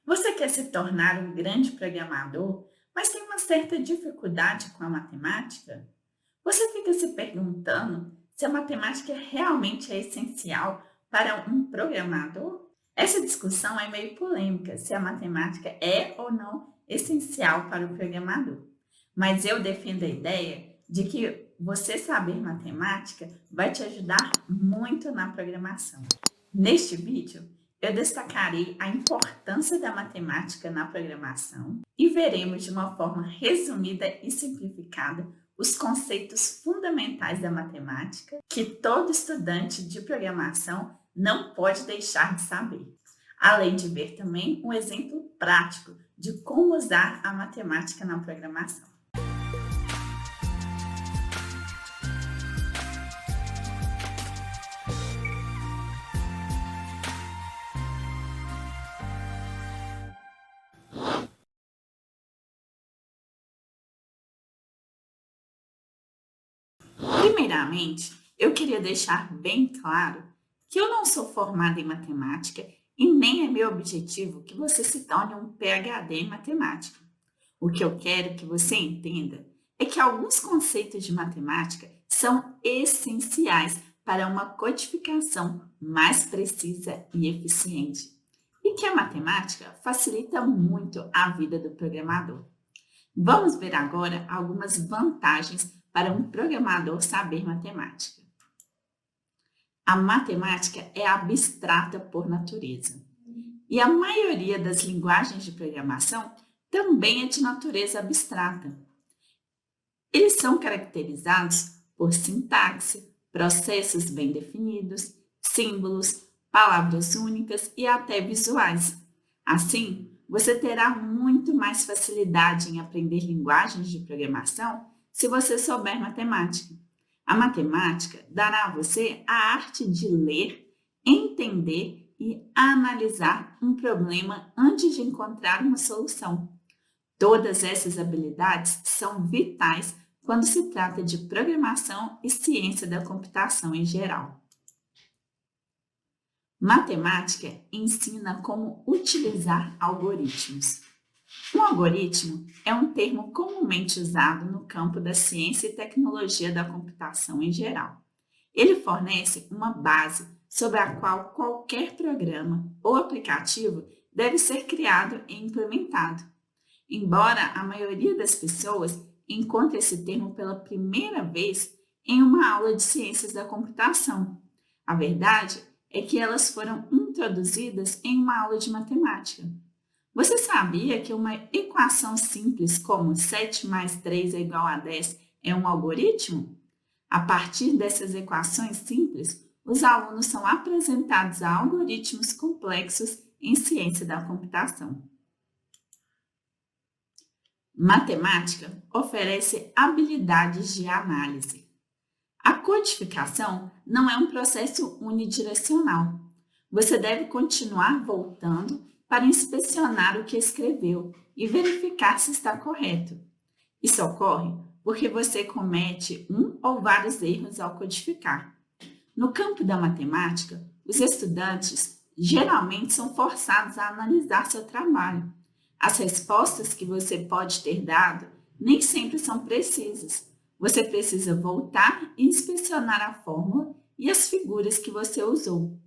Você quer se tornar um grande programador, mas tem uma certa dificuldade com a matemática? Você fica se perguntando se a matemática realmente é essencial para um programador? Essa discussão é meio polêmica se a matemática é ou não essencial para o programador. Mas eu defendo a ideia de que você saber matemática vai te ajudar muito na programação. Neste vídeo, eu destacarei a importância da matemática na programação e veremos de uma forma resumida e simplificada os conceitos fundamentais da matemática que todo estudante de programação não pode deixar de saber. Além de ver também um exemplo prático de como usar a matemática na programação. Primeiramente, eu queria deixar bem claro que eu não sou formada em matemática e nem é meu objetivo que você se torne um PhD em matemática. O que eu quero que você entenda é que alguns conceitos de matemática são essenciais para uma codificação mais precisa e eficiente, e que a matemática facilita muito a vida do programador. Vamos ver agora algumas vantagens para um programador saber matemática. A matemática é abstrata por natureza, e a maioria das linguagens de programação também é de natureza abstrata. Eles são caracterizados por sintaxe, processos bem definidos, símbolos, palavras únicas e até visuais. Assim, você terá muito mais facilidade em aprender linguagens de programação se você souber matemática. A matemática dará a você a arte de ler, entender e analisar um problema antes de encontrar uma solução. Todas essas habilidades são vitais quando se trata de programação e ciência da computação em geral. Matemática ensina como utilizar algoritmos. Um algoritmo é um termo comumente usado no campo da ciência e tecnologia da computação em geral. Ele fornece uma base sobre a qual qualquer programa ou aplicativo deve ser criado e implementado. Embora a maioria das pessoas encontre esse termo pela primeira vez em uma aula de ciências da computação, a verdade é que elas foram introduzidas em uma aula de matemática. Você sabia que uma equação simples como 7 mais 3 é igual a 10 é um algoritmo? A partir dessas equações simples, os alunos são apresentados a algoritmos complexos em ciência da computação. Matemática oferece habilidades de análise. A codificação não é um processo unidirecional. Você deve continuar voltando para inspecionar o que escreveu e verificar se está correto. Isso ocorre porque você comete um ou vários erros ao codificar. No campo da matemática, os estudantes geralmente são forçados a analisar seu trabalho. As respostas que você pode ter dado nem sempre são precisas. Você precisa voltar e inspecionar a fórmula e as figuras que você usou.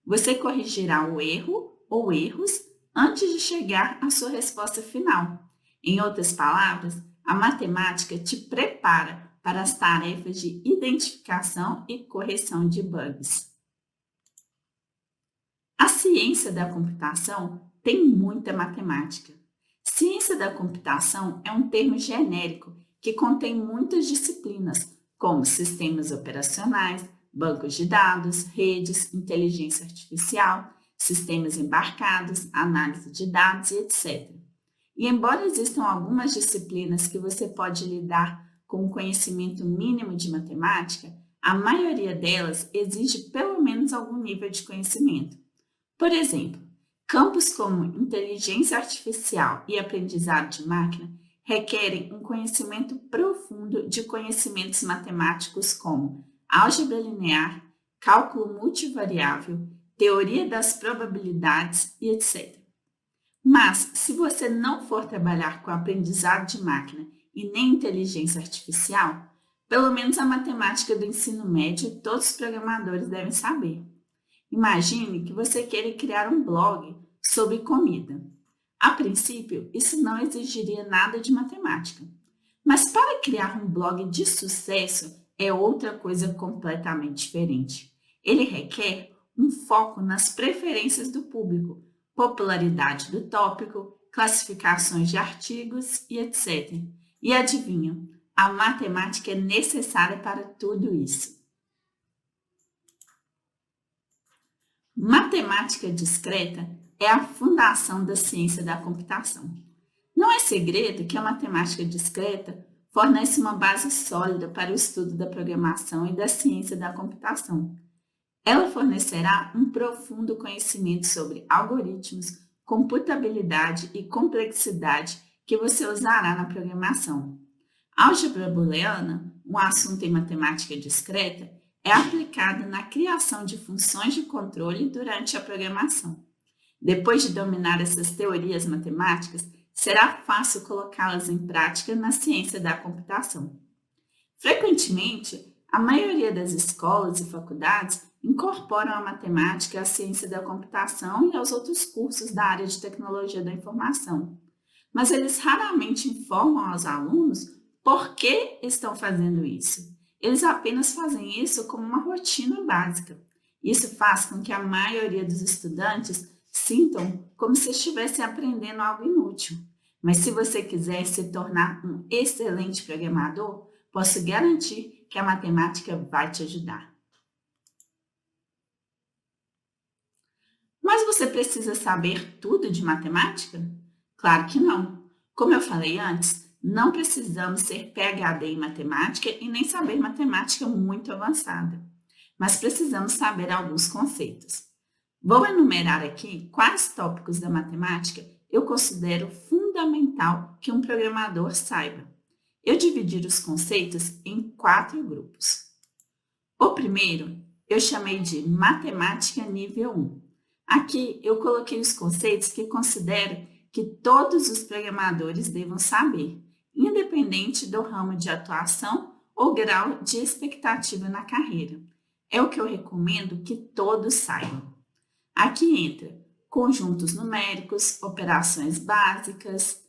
Você corrigirá o erro ou erros antes de chegar à sua resposta final. Em outras palavras, a matemática te prepara para as tarefas de identificação e correção de bugs. A ciência da computação tem muita matemática. Ciência da computação é um termo genérico que contém muitas disciplinas, como sistemas operacionais, bancos de dados, redes, inteligência artificial, sistemas embarcados, análise de dados e etc. E embora existam algumas disciplinas que você pode lidar com um conhecimento mínimo de matemática, a maioria delas exige pelo menos algum nível de conhecimento. Por exemplo, campos como inteligência artificial e aprendizado de máquina requerem um conhecimento profundo de conhecimentos matemáticos como álgebra linear, cálculo multivariável, teoria das probabilidades e etc. Mas, se você não for trabalhar com aprendizado de máquina e nem inteligência artificial, pelo menos a matemática do ensino médio todos os programadores devem saber. Imagine que você queira criar um blog sobre comida. A princípio, isso não exigiria nada de matemática. Mas para criar um blog de sucesso é outra coisa completamente diferente. Ele requer um foco nas preferências do público, popularidade do tópico, classificações de artigos e etc. E adivinha, a matemática é necessária para tudo isso. Matemática discreta é a fundação da ciência da computação. Não é segredo que a matemática discreta fornece uma base sólida para o estudo da programação e da ciência da computação. Ela fornecerá um profundo conhecimento sobre algoritmos, computabilidade e complexidade que você usará na programação. Álgebra booleana, um assunto em matemática discreta, é aplicada na criação de funções de controle durante a programação. Depois de dominar essas teorias matemáticas, será fácil colocá-las em prática na ciência da computação. Frequentemente, a maioria das escolas e faculdades incorporam a matemática à ciência da computação e aos outros cursos da área de tecnologia da informação. Mas eles raramente informam aos alunos por que estão fazendo isso. Eles apenas fazem isso como uma rotina básica. Isso faz com que a maioria dos estudantes sintam como se estivessem aprendendo algo inútil. Mas se você quiser se tornar um excelente programador, posso garantir que a matemática vai te ajudar. Mas você precisa saber tudo de matemática? Claro que não. Como eu falei antes, não precisamos ser PhD em matemática e nem saber matemática muito avançada. Mas precisamos saber alguns conceitos. Vou enumerar aqui quais tópicos da matemática eu considero fundamental que um programador saiba. Eu dividi os conceitos em 4 grupos. O primeiro eu chamei de matemática nível 1. Aqui eu coloquei os conceitos que considero que todos os programadores devam saber, independente do ramo de atuação ou grau de expectativa na carreira. É o que eu recomendo que todos saibam. Aqui entra conjuntos numéricos, operações básicas,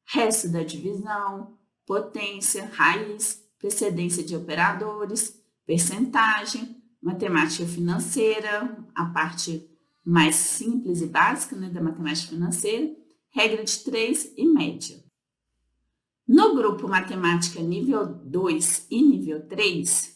resto da divisão, potência, raiz, precedência de operadores, percentagem, matemática financeira, a parte mais simples e básica, da matemática financeira, regra de 3 e média. No grupo matemática nível 2 e nível 3,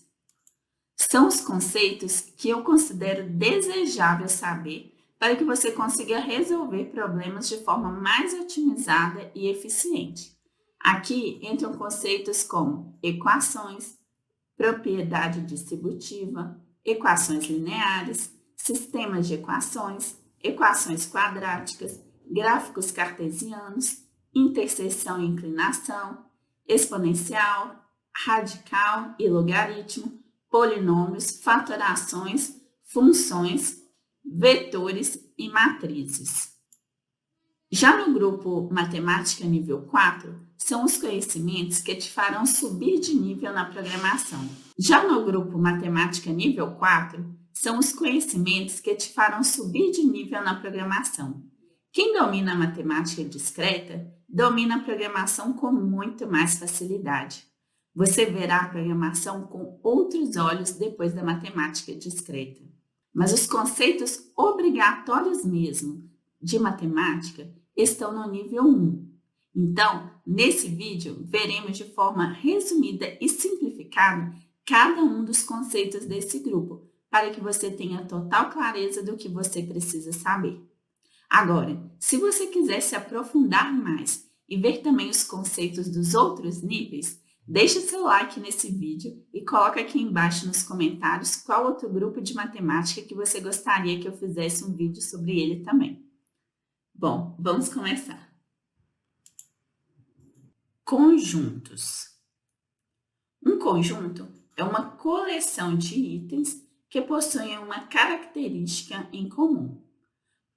são os conceitos que eu considero desejável saber para que você consiga resolver problemas de forma mais otimizada e eficiente. Aqui entram conceitos como equações, propriedade distributiva, equações lineares, sistemas de equações, equações quadráticas, gráficos cartesianos, interseção e inclinação, exponencial, radical e logaritmo, polinômios, fatorações, funções, vetores e matrizes. Já no grupo matemática nível 4, são os conhecimentos que te farão subir de nível na programação. Já no grupo matemática nível 4, são os conhecimentos que te farão subir de nível na programação. Quem domina a matemática discreta, domina a programação com muito mais facilidade. Você verá a programação com outros olhos depois da matemática discreta. Mas os conceitos obrigatórios mesmo de matemática estão no nível 1. Então, nesse vídeo, veremos de forma resumida e simplificada cada um dos conceitos desse grupo, para que você tenha total clareza do que você precisa saber. Agora, se você quiser se aprofundar mais e ver também os conceitos dos outros níveis, deixe seu like nesse vídeo e coloque aqui embaixo nos comentários qual outro grupo de matemática que você gostaria que eu fizesse um vídeo sobre ele também. Bom, vamos começar. Conjuntos. Um conjunto é uma coleção de itens que possuem uma característica em comum.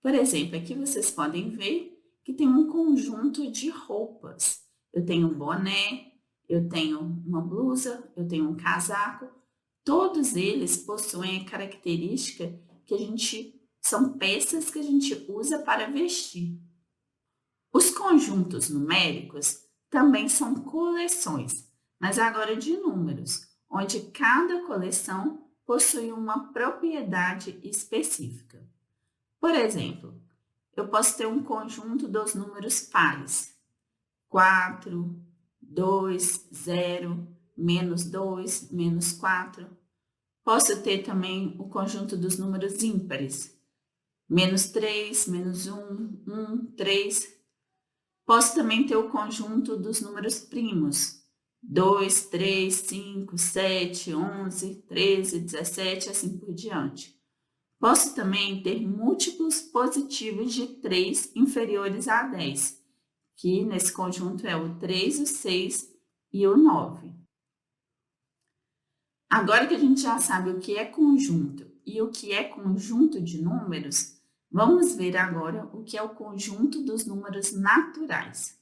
Por exemplo, aqui vocês podem ver que tem um conjunto de roupas. Eu tenho um boné, eu tenho uma blusa, eu tenho um casaco. Todos eles possuem a característica que são peças que a gente usa para vestir. Os conjuntos numéricos também são coleções, mas agora de números, onde cada coleção possui uma propriedade específica. Por exemplo, eu posso ter um conjunto dos números pares: 4, 2, 0, -2, -4. Posso ter também o conjunto dos números ímpares: -3, -1, 1, 3. Posso também ter o conjunto dos números primos: 2, 3, 5, 7, 11, 13, 17, assim por diante. Posso também ter múltiplos positivos de 3 inferiores a 10, que nesse conjunto é o 3, o 6 e o 9. Agora que a gente já sabe o que é conjunto e o que é conjunto de números, vamos ver agora o que é o conjunto dos números naturais.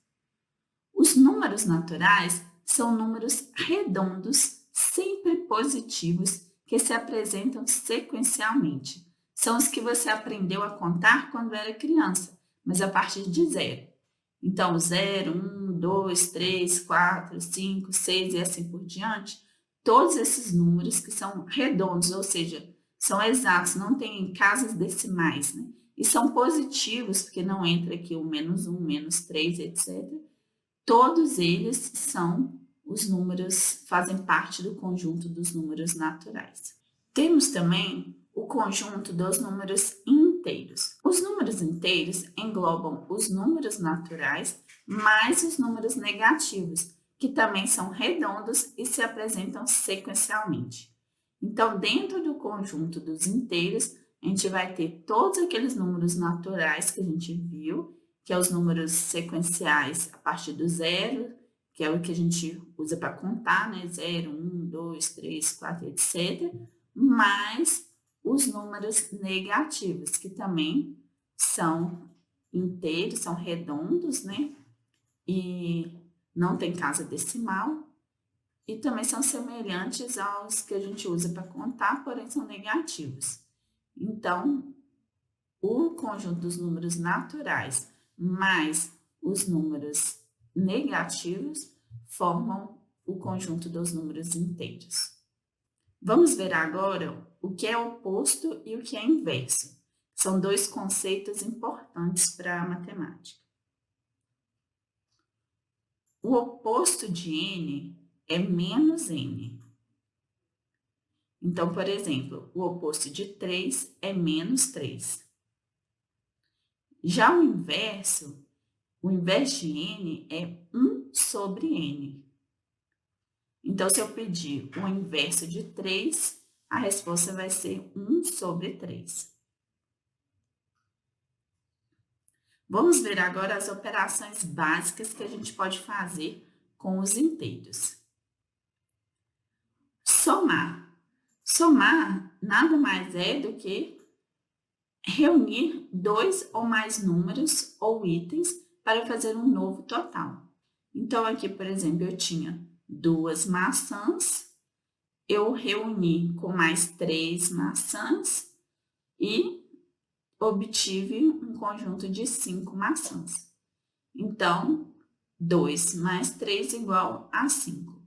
Os números naturais são números redondos, sempre positivos, que se apresentam sequencialmente. São os que você aprendeu a contar quando era criança, mas a partir de zero. Então, 0, 1, 2, 3, 4, 5, 6 e assim por diante. Todos esses números que são redondos, ou seja, são exatos, não tem casas decimais, né? E são positivos, porque não entra aqui o -1, -3, etc. Todos eles são os números, fazem parte do conjunto dos números naturais. Temos também o conjunto dos números inteiros. Os números inteiros englobam os números naturais mais os números negativos, que também são redondos e se apresentam sequencialmente. Então, dentro do conjunto dos inteiros, a gente vai ter todos aqueles números naturais que a gente viu, que é os números sequenciais a partir do zero, que é o que a gente usa para contar, né? 0, 1, 2, 3, 4, etc. Mais os números negativos, que também são inteiros, são redondos, né? E não tem casa decimal. E também são semelhantes aos que a gente usa para contar, porém são negativos. Então, o conjunto dos números naturais mais os números negativos formam o conjunto dos números inteiros. Vamos ver agora o que é oposto e o que é inverso. São dois conceitos importantes para a matemática. O oposto de n é menos n. Então, por exemplo, o oposto de 3 é menos 3. Já o inverso de n é 1 sobre n. Então, se eu pedir o inverso de 3, a resposta vai ser 1 sobre 3. Vamos ver agora as operações básicas que a gente pode fazer com os inteiros. Somar. Somar nada mais é do que reunir dois ou mais números ou itens para fazer um novo total. Então, aqui, por exemplo, eu tinha 2 maçãs, eu reuni com mais 3 maçãs e obtive um conjunto de 5 maçãs. Então, 2 mais 3 igual a 5.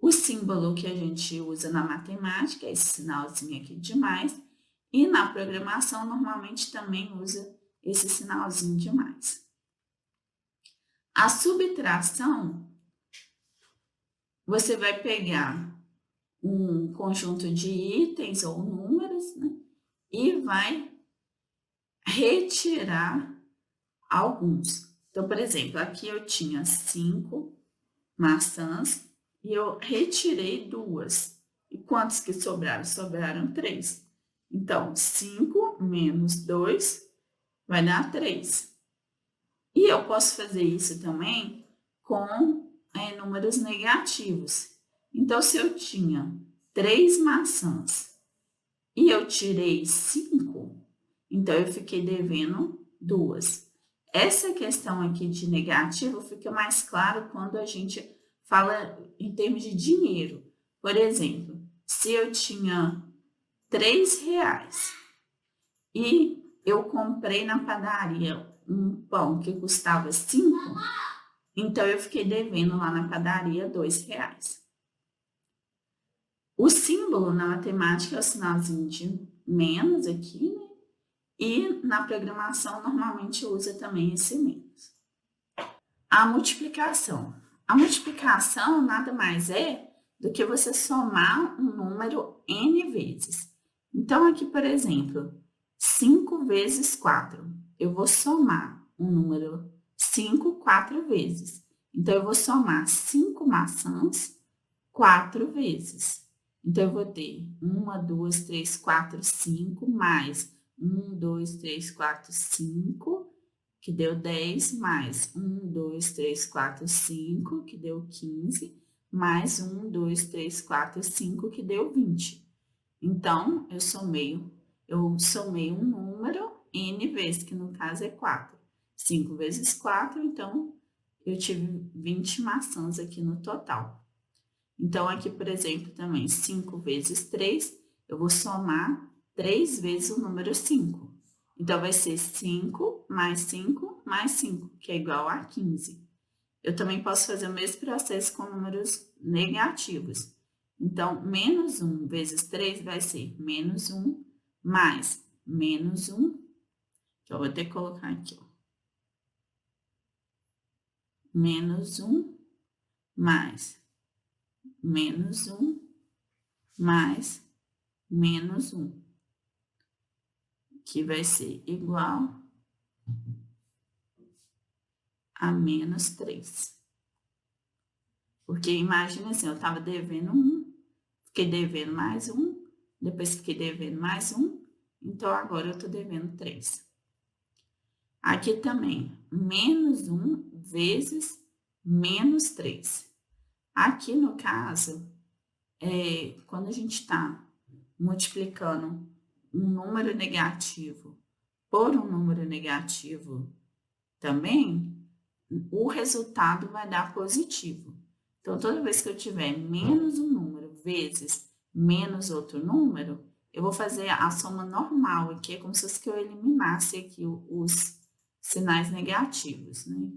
O símbolo que a gente usa na matemática é esse sinalzinho aqui de mais, e na programação normalmente também usa esse sinalzinho de mais. A subtração, você vai pegar um conjunto de itens ou números, né, e vai retirar alguns. Então, por exemplo, aqui eu tinha 5 maçãs e eu retirei 2. E quantos que sobraram? Sobraram 3. Então, 5 menos 2 vai dar 3. E eu posso fazer isso também com números negativos. Então, se eu tinha 3 maçãs e eu tirei 5, então eu fiquei devendo 2. Essa questão aqui de negativo fica mais claro quando a gente fala em termos de dinheiro. Por exemplo, se eu tinha R$ 3 e eu comprei na padaria um pão que custava 5, então eu fiquei devendo lá na padaria R$ 2. O símbolo na matemática é o sinalzinho de menos aqui, né? E na programação normalmente usa também esse menos. A multiplicação. A multiplicação nada mais é do que você somar um número n vezes. Então, aqui, por exemplo, 5 vezes 4. Eu vou somar um número 5 4 vezes. Então, eu vou somar 5 maçãs 4 vezes. Então, eu vou ter 1, 2, 3, 4, 5, mais 1, 2, 3, 4, 5, que deu 10, mais 1, 2, 3, 4, 5, que deu 15, mais 1, 2, 3, 4, 5, que deu 20. Então, eu somei um número n vezes, que no caso é 4. 5 vezes 4, então, eu tive 20 maçãs aqui no total. Então, aqui, por exemplo, também, 5 vezes 3, eu vou somar 3 vezes o número 5. Então, vai ser 5 mais 5 mais 5, que é igual a 15. Eu também posso fazer o mesmo processo com números negativos. Então, menos 1 vezes 3 vai ser menos 1 mais menos 1. Então, eu vou ter que colocar aqui, ó. Menos 1 mais menos 1 mais menos 1, que vai ser igual a menos 3. Porque imagina assim, eu estava devendo 1, fiquei devendo mais 1, depois fiquei devendo mais 1, então agora eu estou devendo 3. Aqui também, menos 1 vezes menos 3. Aqui no caso, quando a gente está multiplicando um número negativo por um número negativo também, o resultado vai dar positivo. Então, toda vez que eu tiver menos um número vezes menos outro número, eu vou fazer a soma normal aqui, é como se fosse que eu eliminasse aqui os sinais negativos, né?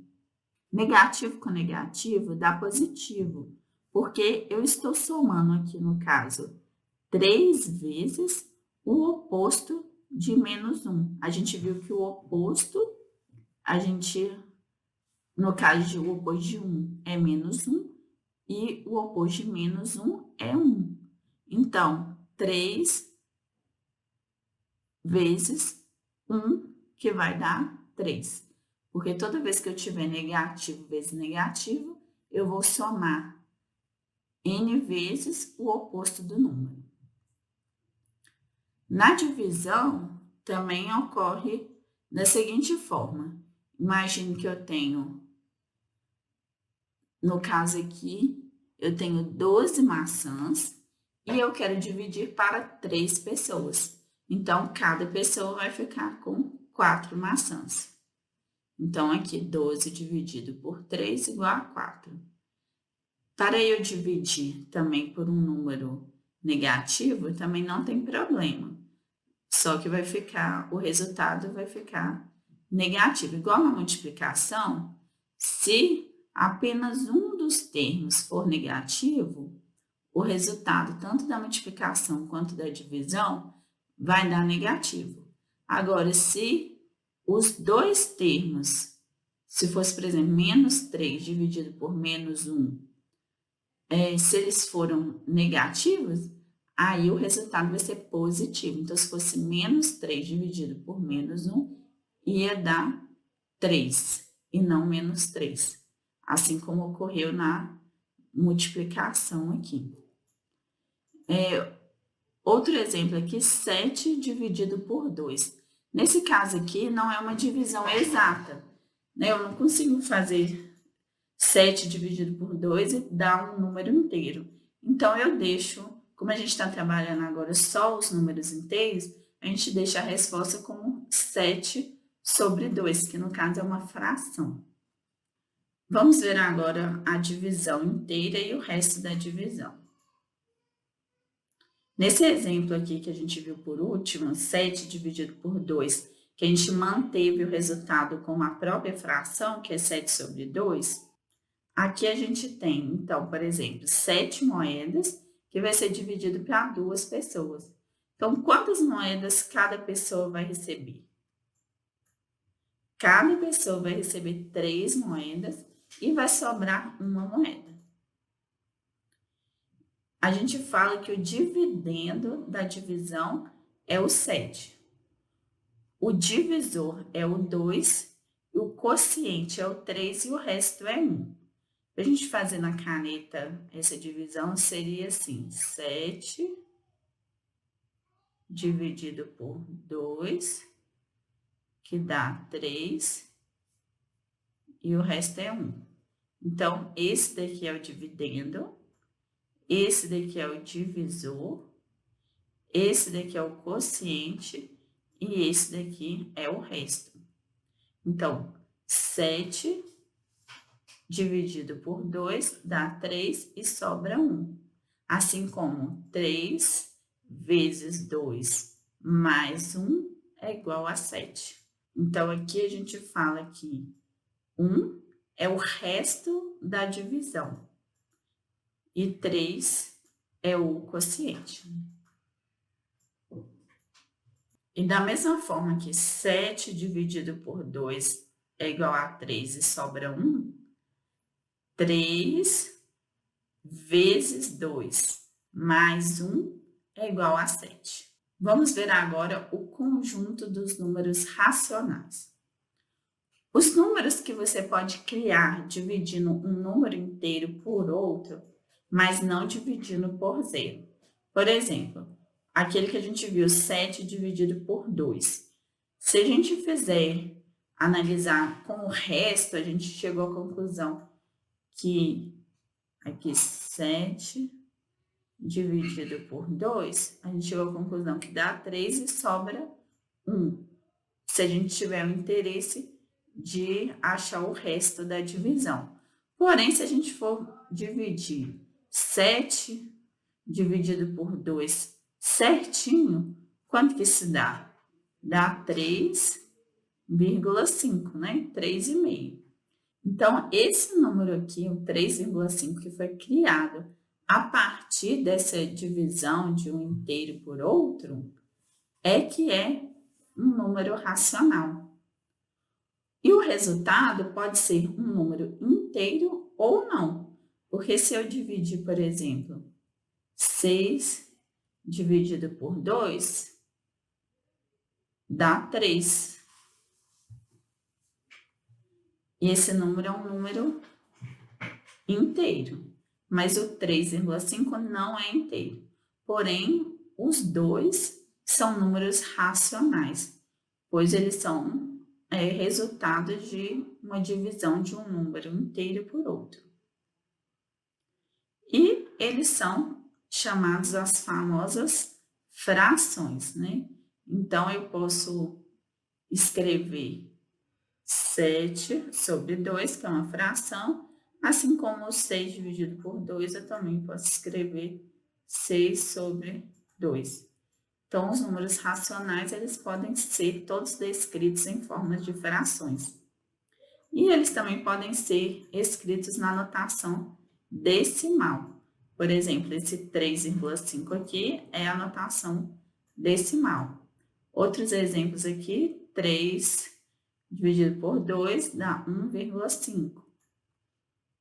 Negativo com negativo dá positivo, porque eu estou somando aqui, no caso, 3 vezes o oposto de menos 1. A gente viu que o oposto, no caso de o oposto de 1 é menos 1 e o oposto de menos 1 é 1. Então, 3 vezes 1, que vai dar 3. Porque toda vez que eu tiver negativo vezes negativo, eu vou somar n vezes o oposto do número. Na divisão, também ocorre da seguinte forma. Imagine que eu tenho, no caso aqui, eu tenho 12 maçãs e eu quero dividir para 3 pessoas. Então, cada pessoa vai ficar com 4 maçãs. Então, aqui, 12 dividido por 3 igual a 4. Para eu dividir também por um número negativo, também não tem problema. Só que o resultado vai ficar negativo. Igual na multiplicação, se apenas um dos termos for negativo, o resultado tanto da multiplicação quanto da divisão vai dar negativo. Agora, se os dois termos, se fosse, por exemplo, menos 3 dividido por menos 1, se eles foram negativos, aí o resultado vai ser positivo. Então, se fosse menos 3 dividido por menos 1, ia dar 3 e não menos 3. Assim como ocorreu na multiplicação aqui. Outro exemplo aqui, 7 dividido por 2. Nesse caso aqui, não é uma divisão exata, né? Eu não consigo fazer 7 dividido por 2 e dar um número inteiro. Então, eu deixo, como a gente está trabalhando agora só os números inteiros, a gente deixa a resposta como 7 sobre 2, que no caso é uma fração. Vamos ver agora a divisão inteira e o resto da divisão. Nesse exemplo aqui que a gente viu por último, 7 dividido por 2, que a gente manteve o resultado com a própria fração, que é 7 sobre 2, aqui a gente tem, então, por exemplo, 7 moedas, que vai ser dividido para 2 pessoas. Então, quantas moedas cada pessoa vai receber? Cada pessoa vai receber 3 moedas e vai sobrar uma moeda. A gente fala que o dividendo da divisão é o 7. O divisor é o 2, o quociente é o 3 e o resto é 1. Para a gente fazer na caneta essa divisão, seria assim, 7 dividido por 2, que dá 3, e o resto é 1. Então, esse daqui é o dividendo, esse daqui é o divisor, esse daqui é o quociente e esse daqui é o resto. Então, 7 dividido por 2 dá 3 e sobra 1. Assim como 3 vezes 2 mais 1 é igual a 7. Então, aqui a gente fala que 1 é o resto da divisão e 3 é o quociente. E da mesma forma que 7 dividido por 2 é igual a 3 e sobra 1, 3 vezes 2 mais 1 é igual a 7. Vamos ver agora o conjunto dos números racionais. Os números que você pode criar dividindo um número inteiro por outro, mas não dividindo por zero. Por exemplo, aquele que a gente viu, 7 dividido por 2. Se a gente fizer analisar com o resto, a gente chegou à conclusão que aqui 7 dividido por 2, a gente chegou à conclusão que dá 3 e sobra 1. Se a gente tiver o interesse de achar o resto da divisão. Porém, se a gente for dividir 7 dividido por 2 certinho, quanto que se dá? Dá 3,5, né? 3,5. Então, esse número aqui, o 3,5, que foi criado a partir dessa divisão de um inteiro por outro, é que é um número racional. E o resultado pode ser um número inteiro ou não. Porque se eu dividir, por exemplo, 6 dividido por 2, dá 3. E esse número é um número inteiro. Mas o 3,5 não é inteiro. Porém, os dois são números racionais, pois eles são resultado de uma divisão de um número inteiro por outro. E eles são chamados as famosas frações, né? Então, eu posso escrever 7 sobre 2, que é uma fração, assim como 6 dividido por 2, eu também posso escrever 6 sobre 2. Então, os números racionais, eles podem ser todos descritos em formas de frações. E eles também podem ser escritos na notação decimal. Por exemplo, esse 3,5 aqui é a notação decimal. Outros exemplos aqui, 3 dividido por 2 dá 1,5.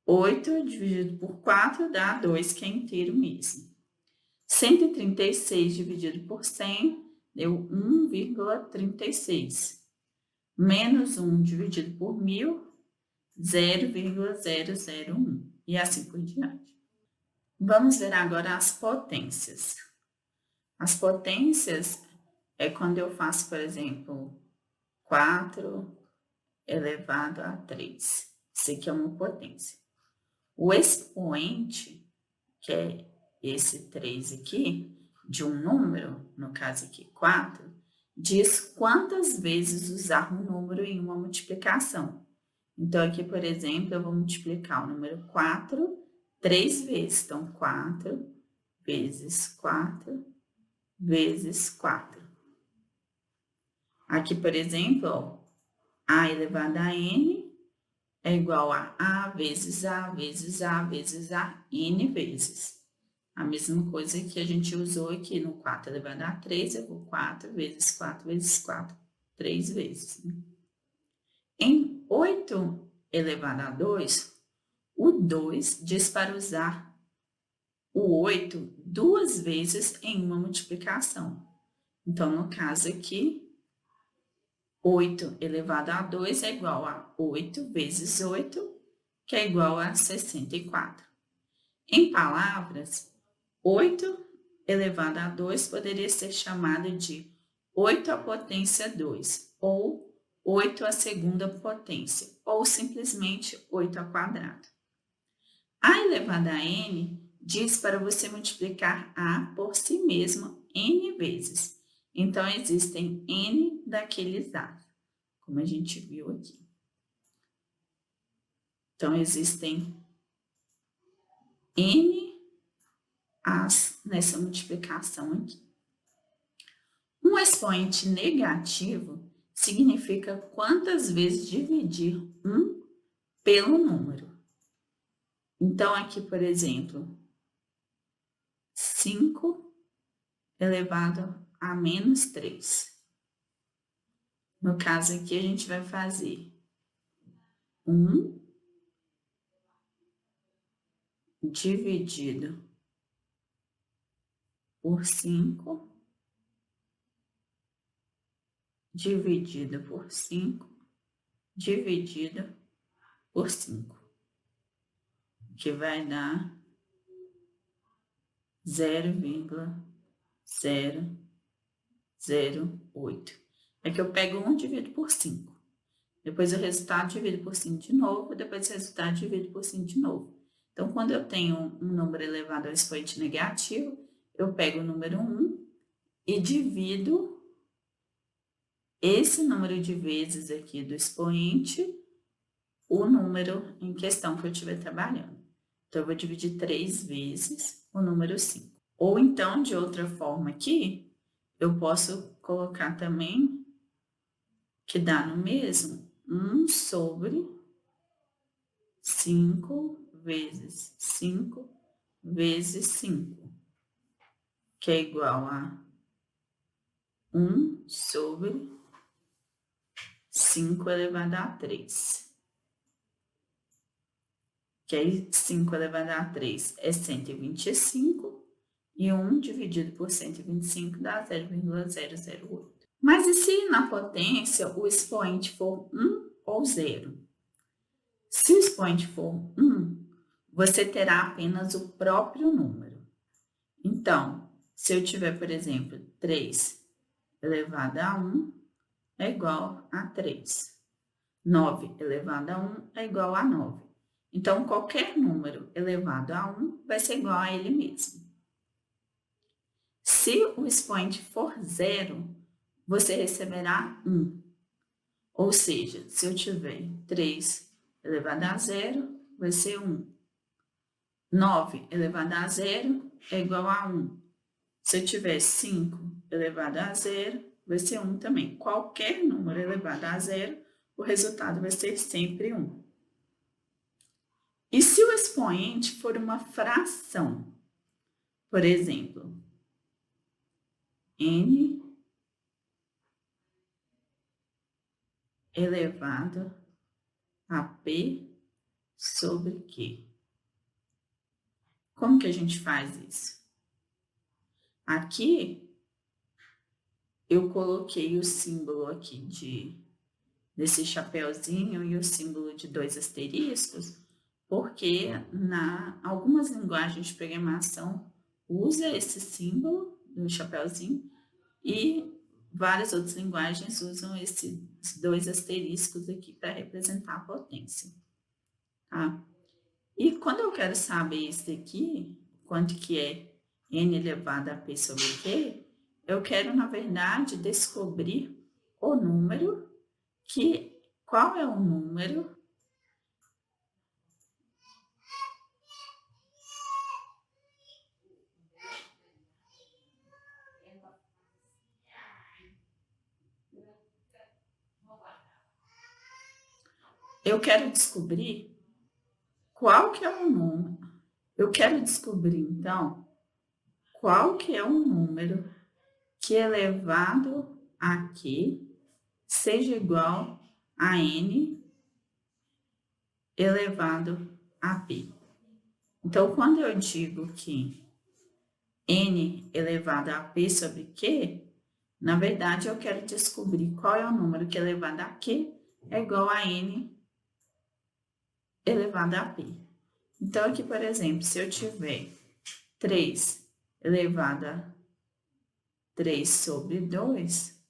8 dividido por 4 dá 2, que é inteiro mesmo. 136 dividido por 100 deu 1,36. Menos 1 dividido por 1000, 0,001. E assim por diante. Vamos ver agora as potências. As potências é quando eu faço, por exemplo, 4 elevado a 3. Isso aqui é uma potência. O expoente, que é esse 3 aqui, de um número, no caso aqui 4, diz quantas vezes usar um número em uma multiplicação. Então, aqui, por exemplo, eu vou multiplicar o número 4 3 vezes. Então, 4 vezes 4 vezes 4. Aqui, por exemplo, ó, a elevado a n é igual a vezes a vezes a vezes a n vezes. A mesma coisa que a gente usou aqui no 4 elevado a 3, eu vou 4 vezes 4 vezes 4, 3 vezes. Em 8 elevado a 2, o 2 diz para usar o 8 duas vezes em uma multiplicação. Então, no caso aqui, 8 elevado a 2 é igual a 8 vezes 8, que é igual a 64. Em palavras, 8 elevado a 2 poderia ser chamado de 8 à potência 2, ou 8 à segunda potência, ou simplesmente 8 ao quadrado. A elevado a n diz para você multiplicar a por si mesmo n vezes. Então, existem n daqueles a, como a gente viu aqui. Então, existem n as nessa multiplicação aqui. Um expoente negativo significa quantas vezes dividir 1 pelo número. Então, aqui, por exemplo, 5 elevado a menos 3. No caso aqui, a gente vai fazer 1 dividido por 5, dividido por 5, dividido por 5, que vai dar 0,008. É que eu pego 1 e divido por 5. Depois o resultado divido por 5 de novo, depois o resultado divido por 5 de novo. Então, quando eu tenho um número elevado ao expoente negativo, eu pego o número 1 e divido esse número de vezes aqui do expoente, o número em questão que eu estiver trabalhando. Então, eu vou dividir 3 vezes o número 5. Ou então, de outra forma aqui, eu posso colocar também que dá no mesmo 1 sobre 5 vezes 5 vezes 5, que é igual a 1 sobre 5 elevado a 3. Que aí 5 elevado a 3 é 125, e 1 dividido por 125 dá 0,008. Mas e se na potência o expoente for 1 ou 0? Se o expoente for 1, você terá apenas o próprio número. Então, se eu tiver, por exemplo, 3 elevado a 1 é igual a 3. 9 elevado a 1 é igual a 9. Então, qualquer número elevado a 1 vai ser igual a ele mesmo. Se o expoente for 0, você receberá 1. Ou seja, se eu tiver 3 elevado a 0, vai ser 1. 9 elevado a 0 é igual a 1. Se eu tiver 5 elevado a 0, vai ser 1 também. Qualquer número elevado a 0, o resultado vai ser sempre 1. E se o expoente for uma fração? Por exemplo, n elevado a p sobre q. Como que a gente faz isso? Aqui, eu coloquei o símbolo aqui desse chapeuzinho e o símbolo de 2 asteriscos, porque algumas linguagens de programação usa esse símbolo do chapeuzinho e várias outras linguagens usam esses 2 asteriscos aqui para representar a potência. Tá? E quando eu quero saber isso daqui, quanto que é n elevado a p sobre q, Eu quero, na verdade, descobrir o número qual é o número eu quero descobrir qual que é o número. Eu quero descobrir, então, qual que é o número que elevado a Q seja igual a N elevado a P. Então, quando eu digo que N elevado a P sobre Q, na verdade, eu quero descobrir qual é o número que elevado a Q é igual a N elevado a P. Então, aqui, por exemplo, se eu tiver 3 elevado a 3 sobre 2,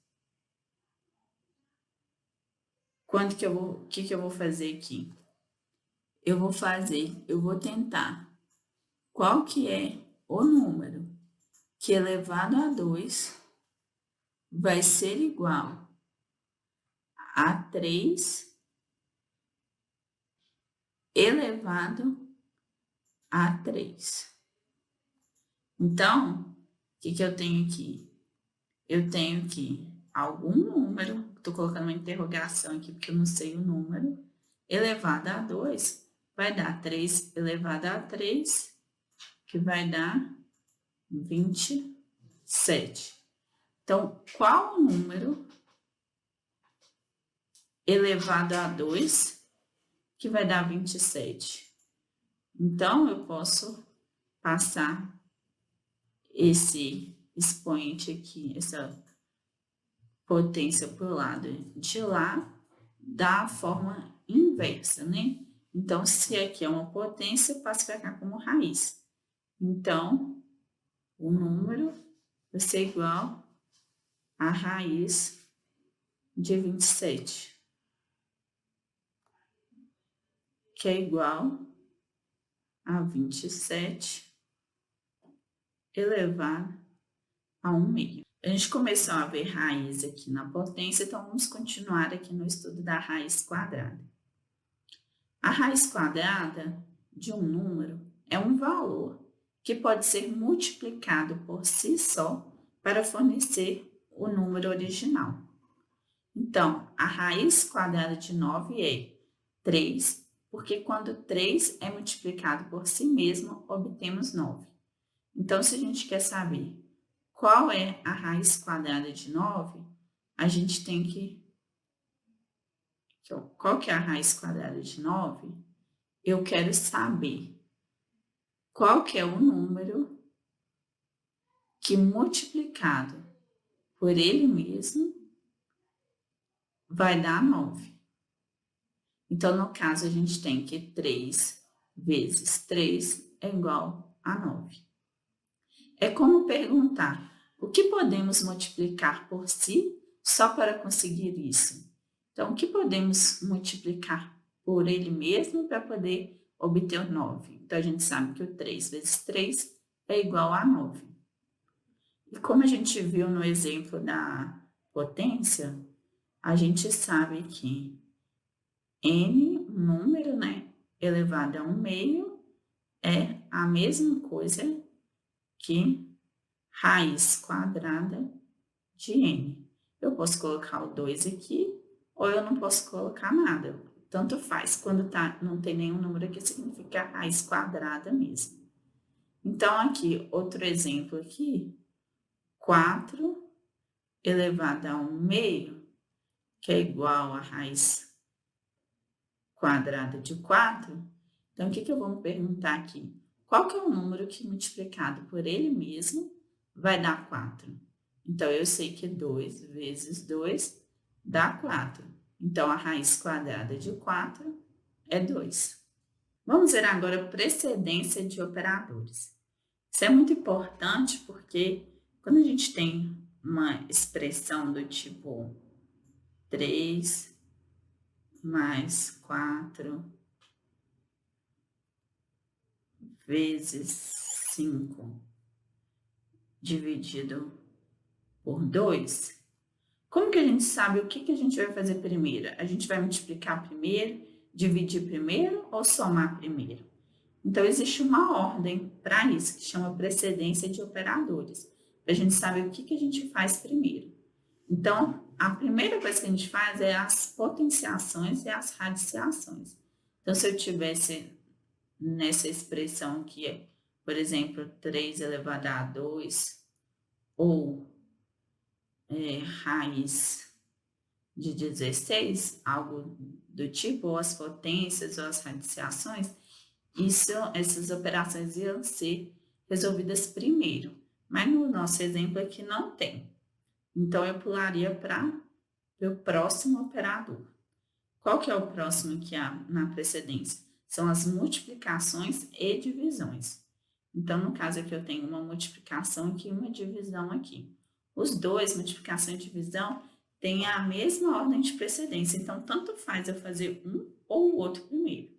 o que eu vou fazer aqui? Eu vou tentar qual que é o número que elevado a 2 vai ser igual a 3 elevado a 3. Então, o que eu tenho aqui? Eu tenho aqui algum número, estou colocando uma interrogação aqui porque eu não sei o número, elevado a 2 vai dar 3 elevado a 3, que vai dar 27. Então, qual o número elevado a 2 que vai dar 27? Então, eu posso passar esse expoente aqui, essa potência para o lado de lá, da forma inversa, né? Então, se aqui é uma potência, eu passo para cá como raiz. Então, o número vai ser igual a raiz de 27, que é igual a 27 elevado a 1/2. A gente começou a ver raiz aqui na potência, então vamos continuar aqui no estudo da raiz quadrada. A raiz quadrada de um número é um valor que pode ser multiplicado por si só para fornecer o número original. Então, a raiz quadrada de 9 é 3, porque quando 3 é multiplicado por si mesmo, obtemos 9. Então, se a gente quer saber qual é a raiz quadrada de 9, a gente tem que... Qual que é a raiz quadrada de 9? Eu quero saber qual que é o número que multiplicado por ele mesmo vai dar 9. Então, no caso, a gente tem que 3 vezes 3 é igual a 9. É como perguntar, o que podemos multiplicar por si só para conseguir isso? Então, o que podemos multiplicar por ele mesmo para poder obter o 9? Então, a gente sabe que o 3 vezes 3 é igual a 9. E como a gente viu no exemplo da potência, a gente sabe que n, número, né, elevado a 1/2, é a mesma coisa que raiz quadrada de n. Eu posso colocar o 2 aqui, ou eu não posso colocar nada. Tanto faz. Quando não tem nenhum número aqui, significa raiz quadrada mesmo. Então, aqui, outro exemplo aqui, 4 elevado a 1/2, que é igual a raiz quadrada de 4. Então, o que eu vou me perguntar aqui? Qual que é o número que multiplicado por ele mesmo vai dar 4? Então, eu sei que 2 vezes 2 dá 4. Então, a raiz quadrada de 4 é 2. Vamos ver agora a precedência de operadores. Isso é muito importante porque quando a gente tem uma expressão do tipo 3 mais 4 vezes 5 dividido por 2, como que a gente sabe o que a gente vai fazer primeiro? A gente vai multiplicar primeiro, dividir primeiro ou somar primeiro? Então, existe uma ordem para isso, que chama precedência de operadores, para a gente saber o que a gente faz primeiro. Então, a primeira coisa que a gente faz é as potenciações e as radiciações. Então, se eu tivesse nessa expressão que é, por exemplo, 3 elevado a 2, ou raiz de 16, algo do tipo, ou as potências ou as radiciações, essas operações iam ser resolvidas primeiro. Mas no nosso exemplo aqui não tem. Então, eu pularia para o próximo operador. Qual que é o próximo que há na precedência? São as multiplicações e divisões. Então, no caso aqui, eu tenho uma multiplicação aqui e uma divisão aqui. Os dois, multiplicação e divisão, têm a mesma ordem de precedência. Então, tanto faz eu fazer um ou o outro primeiro.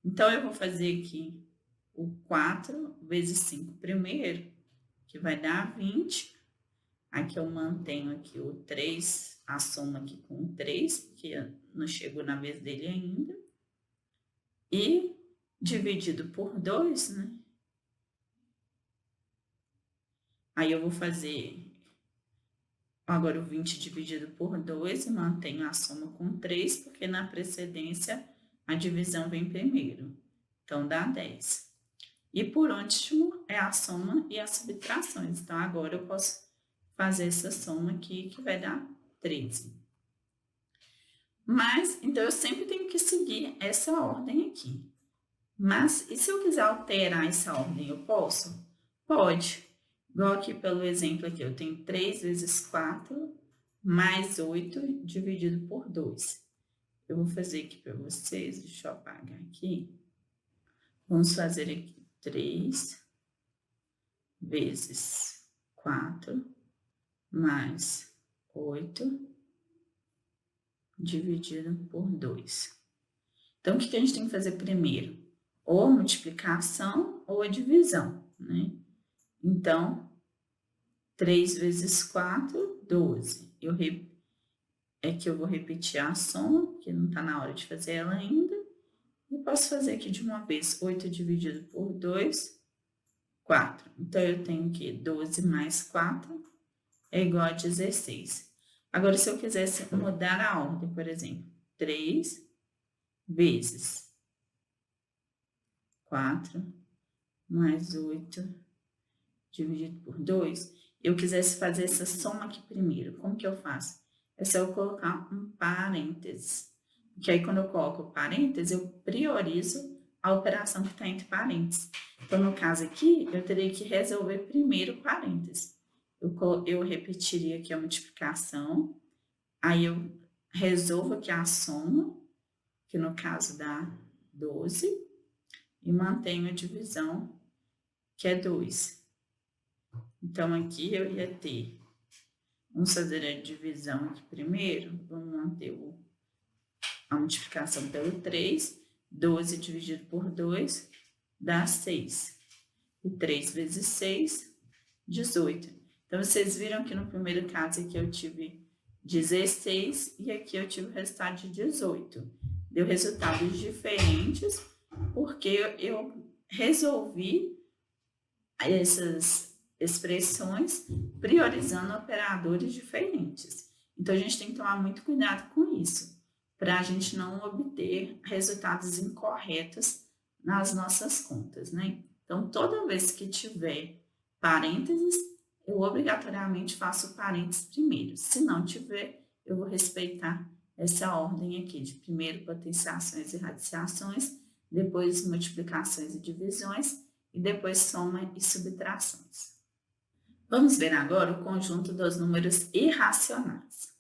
Então, eu vou fazer aqui o 4 vezes 5 primeiro, que vai dar 20. Aqui eu mantenho aqui o 3, a soma aqui com o 3, porque não chegou na vez dele ainda. E dividido por 2, né? Aí eu vou fazer agora o 20 dividido por 2 e mantenho a soma com 3, porque na precedência a divisão vem primeiro. Então, dá 10. E por último, é a soma e as subtrações. Então, agora eu posso fazer essa soma aqui, que vai dar 13. Mas, então, eu sempre tenho que seguir essa ordem aqui. Mas, e se eu quiser alterar essa ordem, eu posso? Pode. Igual aqui pelo exemplo aqui, eu tenho 3 vezes 4 mais 8 dividido por 2. Eu vou fazer aqui para vocês, deixa eu apagar aqui. Vamos fazer aqui 3 vezes 4 mais 8 dividido por 2. Então, o que a gente tem que fazer primeiro? Ou a multiplicação ou a divisão, né? Então, 3 vezes 4, 12. É que eu vou repetir a soma, porque não está na hora de fazer ela ainda. E posso fazer aqui de uma vez, 8 dividido por 2, 4. Então, eu tenho que 12 mais 4 é igual a 16. Agora, se eu quisesse mudar a ordem, por exemplo, 3 vezes 4 mais 8 dividido por 2, eu quisesse fazer essa soma aqui primeiro, como que eu faço? É só eu colocar um parênteses, porque aí quando eu coloco parênteses, eu priorizo a operação que está entre parênteses. Então, no caso aqui, eu teria que resolver primeiro o parênteses. Eu repetiria aqui a multiplicação, aí eu resolvo aqui a soma, que no caso dá 12, e mantenho a divisão, que é 2. Então, aqui eu ia ter, vamos fazer a divisão aqui primeiro, vamos manter a multiplicação pelo 3, 12 dividido por 2 dá 6. E 3 vezes 6, 18. Então, vocês viram que no primeiro caso aqui eu tive 16 e aqui eu tive o resultado de 18. Deu resultados diferentes porque eu resolvi essas expressões priorizando operadores diferentes. Então, a gente tem que tomar muito cuidado com isso, para a gente não obter resultados incorretos nas nossas contas, né? Então, toda vez que tiver parênteses, eu obrigatoriamente faço parênteses primeiro. Se não tiver, eu vou respeitar essa ordem aqui de primeiro potenciações e radiciações, depois multiplicações e divisões, e depois soma e subtrações. Vamos ver agora o conjunto dos números irracionais.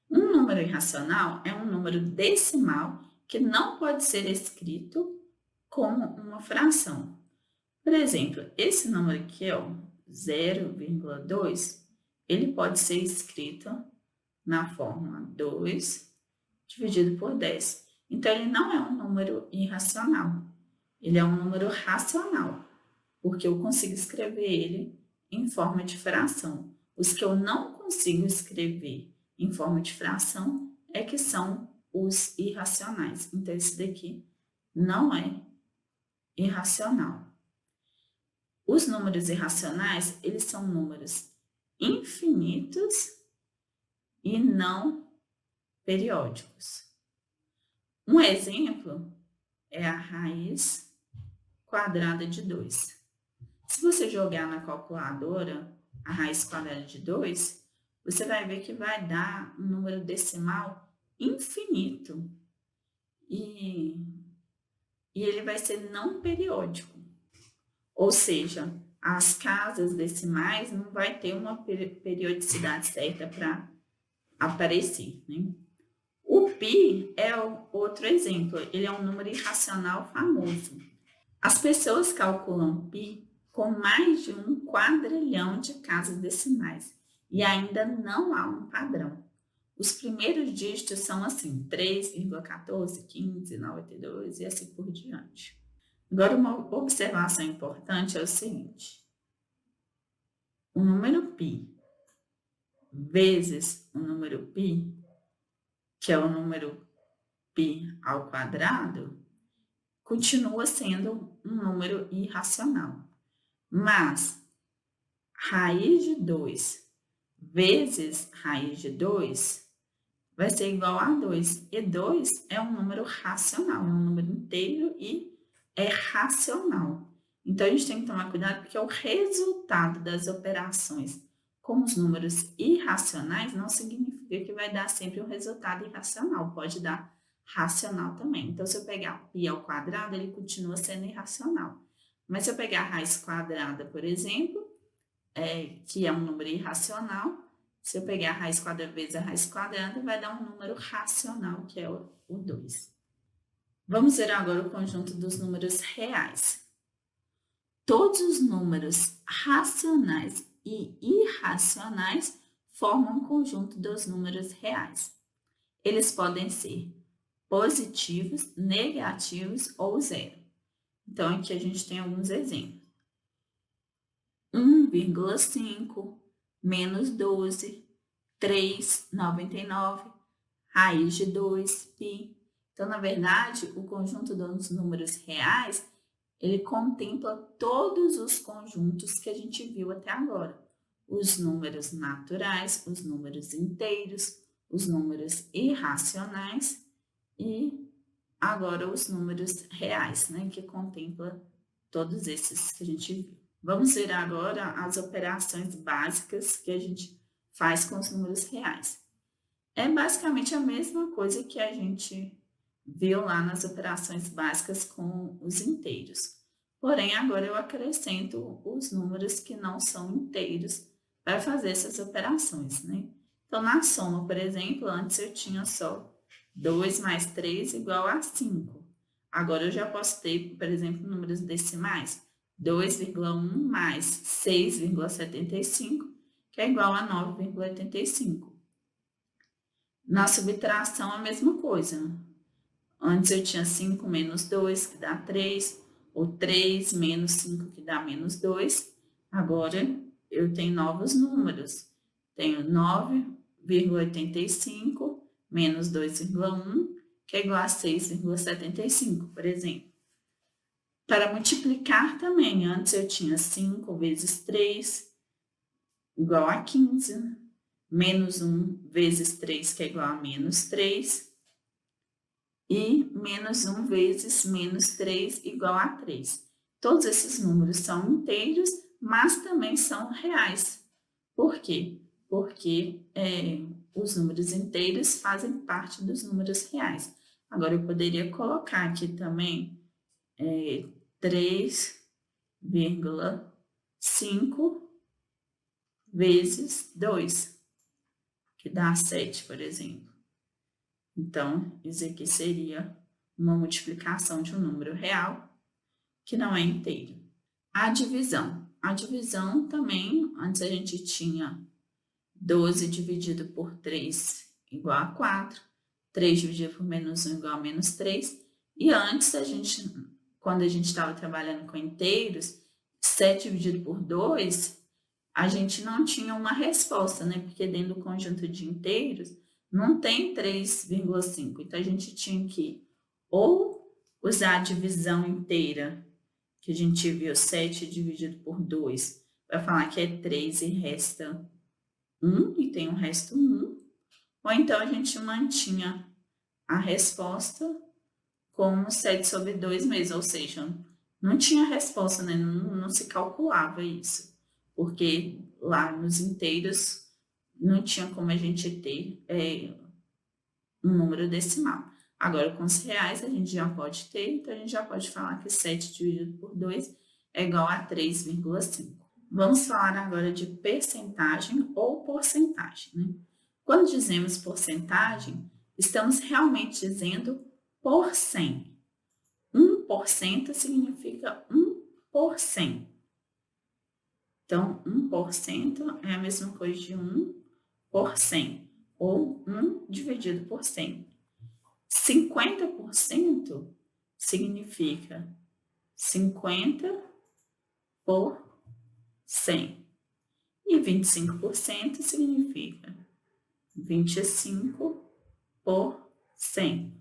Um número irracional é um número decimal que não pode ser escrito como uma fração. Por exemplo, esse número aqui, ó, 0,2, ele pode ser escrito na forma 2 dividido por 10. Então, ele não é um número irracional. Ele é um número racional, porque eu consigo escrever ele em forma de fração. Os que eu não consigo escrever em forma de fração é que são os irracionais. Então, esse daqui não é irracional. Os números irracionais, eles são números infinitos e não periódicos. Um exemplo é a raiz quadrada de 2. Se você jogar na calculadora a raiz quadrada de 2, você vai ver que vai dar um número decimal infinito. E ele vai ser não periódico. Ou seja, as casas decimais não vai ter uma periodicidade certa para aparecer, né? O π é outro exemplo, ele é um número irracional famoso. As pessoas calculam π com mais de 1 quadrilhão de casas decimais e ainda não há um padrão. Os primeiros dígitos são assim, 3,14, 15, 92 e assim por diante. Agora, uma observação importante é o seguinte: o número π vezes o número π, que é o número π ao quadrado, continua sendo um número irracional. Mas raiz de 2 vezes raiz de 2 vai ser igual a 2. E 2 é um número racional, é um número inteiro e é racional. Então, a gente tem que tomar cuidado porque o resultado das operações com os números irracionais não significa que vai dar sempre um resultado irracional, pode dar racional também. Então, se eu pegar π ao quadrado, ele continua sendo irracional. Mas se eu pegar a raiz quadrada, por exemplo, que é um número irracional, se eu pegar a raiz quadrada vezes a raiz quadrada, vai dar um número racional, que é o 2. Vamos ver agora o conjunto dos números reais. Todos os números racionais e irracionais formam um conjunto dos números reais. Eles podem ser positivos, negativos ou zero. Então, aqui a gente tem alguns exemplos. 1,5, menos 12, 3,99, raiz de 2, π. Então, na verdade, o conjunto dos números reais, ele contempla todos os conjuntos que a gente viu até agora. Os números naturais, os números inteiros, os números irracionais e agora os números reais, né, que contempla todos esses que a gente viu. Vamos ver agora as operações básicas que a gente faz com os números reais. É basicamente a mesma coisa que a gente viu lá nas operações básicas com os inteiros. Porém, agora eu acrescento os números que não são inteiros para fazer essas operações, né? Então, na soma, por exemplo, antes eu tinha só 2 mais 3 igual a 5. Agora eu já posso ter, por exemplo, números decimais. 2,1 mais 6,75, que é igual a 9,85. Na subtração, a mesma coisa. Antes eu tinha 5 menos 2, que dá 3, ou 3 menos 5, que dá menos 2. Agora eu tenho novos números. Tenho 9,85 menos 2,1, que é igual a 6,75, por exemplo. Para multiplicar também, antes eu tinha 5 vezes 3, igual a 15, menos 1 vezes 3, que é igual a menos 3, e menos 1 vezes menos 3, igual a 3. Todos esses números são inteiros, mas também são reais. Por quê? Porque os números inteiros fazem parte dos números reais. Agora, eu poderia colocar aqui também 3,5 vezes 2, que dá 7, por exemplo. Então, isso aqui seria uma multiplicação de um número real que não é inteiro. A divisão. A divisão também, antes a gente tinha 12 dividido por 3 igual a 4, 3 dividido por menos 1 igual a menos 3, e antes quando a gente estava trabalhando com inteiros, 7 dividido por 2 a gente não tinha uma resposta, né? Porque dentro do conjunto de inteiros não tem 3,5. Então, a gente tinha que ou usar a divisão inteira, que a gente viu 7 dividido por 2, vai falar que é 3 e resta 1, e tem o resto 1. Ou então a gente mantinha a resposta como 7 sobre 2 mesmo, ou seja, não tinha resposta, né? Não se calculava isso, porque lá nos inteiros não tinha como a gente ter um número decimal. Agora, com os reais, a gente já pode ter, então a gente já pode falar que 7 dividido por 2 é igual a 3,5. Vamos falar agora de percentagem ou porcentagem, né? Quando dizemos porcentagem, estamos realmente dizendo por 100. 1% significa 1%. Então, 1% é a mesma coisa de 1 por 100, ou 1 dividido por 100. 50% significa 50 por 100. E 25% significa 25 por 100.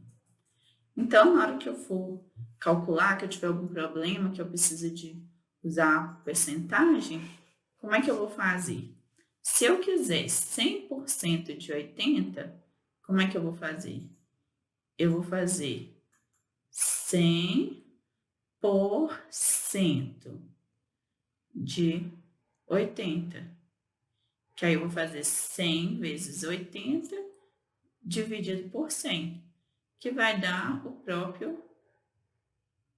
Então, na hora que eu for calcular, que eu tiver algum problema, que eu preciso de usar percentagem, como é que eu vou fazer? Se eu quiser 100% de 80, como é que eu vou fazer? Eu vou fazer 100% de 80. Que aí eu vou fazer 100 vezes 80 dividido por 100, que vai dar o próprio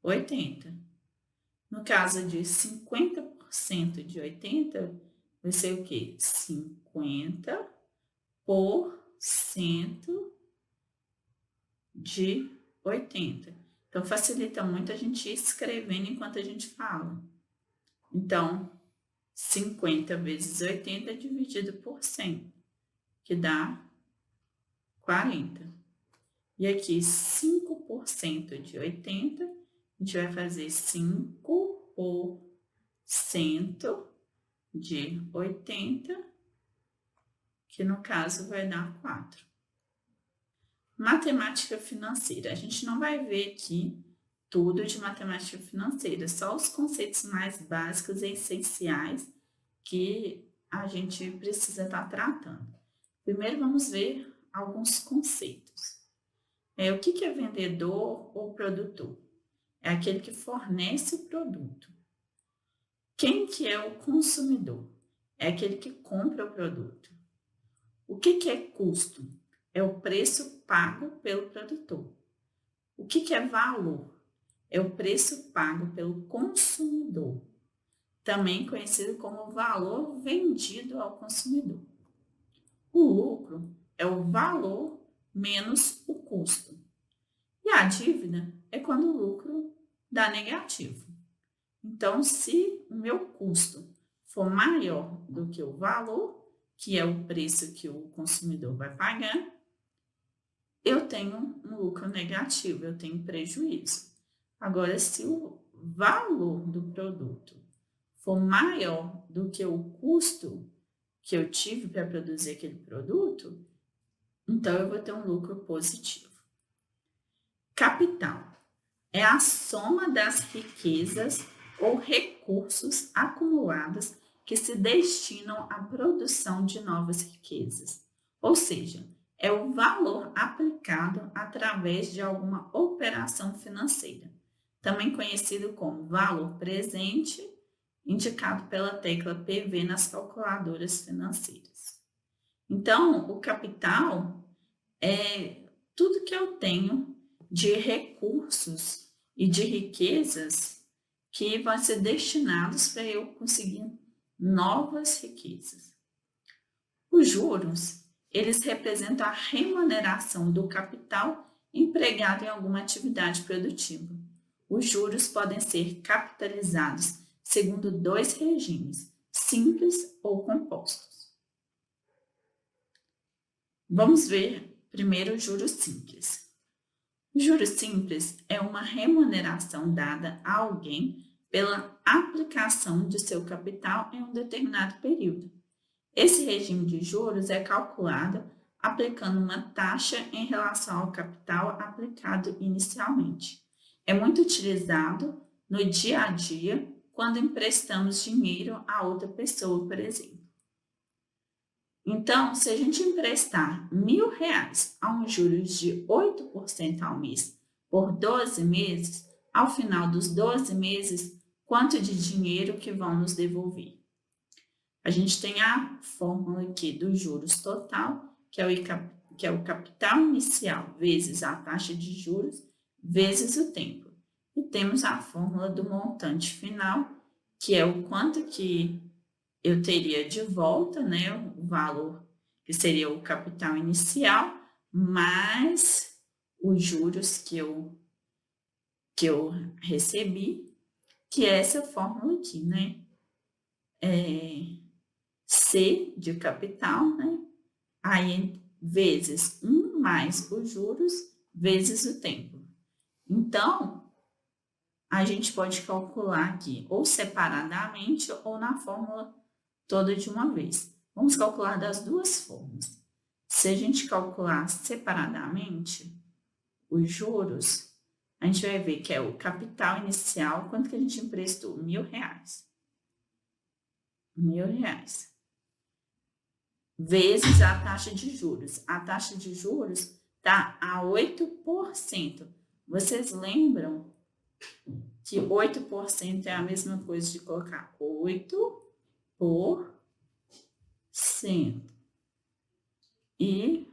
80. No caso de 50% de 80, vai ser o quê? 50% de 80. Então, facilita muito a gente ir escrevendo enquanto a gente fala. Então, 50 vezes 80 dividido por 100, que dá 40. E aqui, 5% de 80, a gente vai fazer 5% de 80, que no caso vai dar 4. Matemática financeira. A gente não vai ver aqui tudo de matemática financeira, só os conceitos mais básicos e essenciais que a gente precisa estar tratando. Primeiro, vamos ver alguns conceitos. O que é vendedor ou produtor? É aquele que fornece o produto. Quem que é o consumidor? É aquele que compra o produto. O que é custo? É o preço pago pelo produtor. O que é valor? É o preço pago pelo consumidor, também conhecido como valor vendido ao consumidor. O lucro é o valor menos o custo. E a dívida é quando o lucro dá negativo. Então, se o meu custo for maior do que o valor, que é o preço que o consumidor vai pagar, eu tenho um lucro negativo, eu tenho prejuízo. Agora, se o valor do produto for maior do que o custo que eu tive para produzir aquele produto, então eu vou ter um lucro positivo. Capital é a soma das riquezas ou recursos acumulados que se destinam à produção de novas riquezas. Ou seja, é o valor aplicado através de alguma operação financeira, também conhecido como valor presente, indicado pela tecla PV nas calculadoras financeiras. Então, o capital é tudo que eu tenho de recursos e de riquezas que vão ser destinados para eu conseguir novas riquezas. Os juros, eles representam a remuneração do capital empregado em alguma atividade produtiva. Os juros podem ser capitalizados segundo 2 regimes, simples ou compostos. Vamos ver primeiro o juro simples. O juro simples é uma remuneração dada a alguém pela aplicação de seu capital em um determinado período. Esse regime de juros é calculado aplicando uma taxa em relação ao capital aplicado inicialmente. É muito utilizado no dia a dia quando emprestamos dinheiro a outra pessoa, por exemplo. Então, se a gente emprestar R$ 1.000 a um juros de 8% ao mês por 12 meses, ao final dos 12 meses, quanto de dinheiro que vão nos devolver? A gente tem a fórmula aqui dos juros total, que é o capital inicial vezes a taxa de juros vezes o tempo. E temos a fórmula do montante final, que é o quanto que eu teria de volta, né, o valor que seria o capital inicial, mais os juros que eu recebi, que é essa fórmula aqui, né? C de capital, né? Aí vezes 1 mais os juros vezes o tempo. Então, a gente pode calcular aqui ou separadamente ou na fórmula toda de uma vez. Vamos calcular das duas formas. Se a gente calcular separadamente os juros, a gente vai ver que é o capital inicial, quanto que a gente emprestou? R$ 1.000. R$ 1.000. Vezes a taxa de juros. A taxa de juros está a 8%. Vocês lembram que 8% é a mesma coisa de colocar 8%. E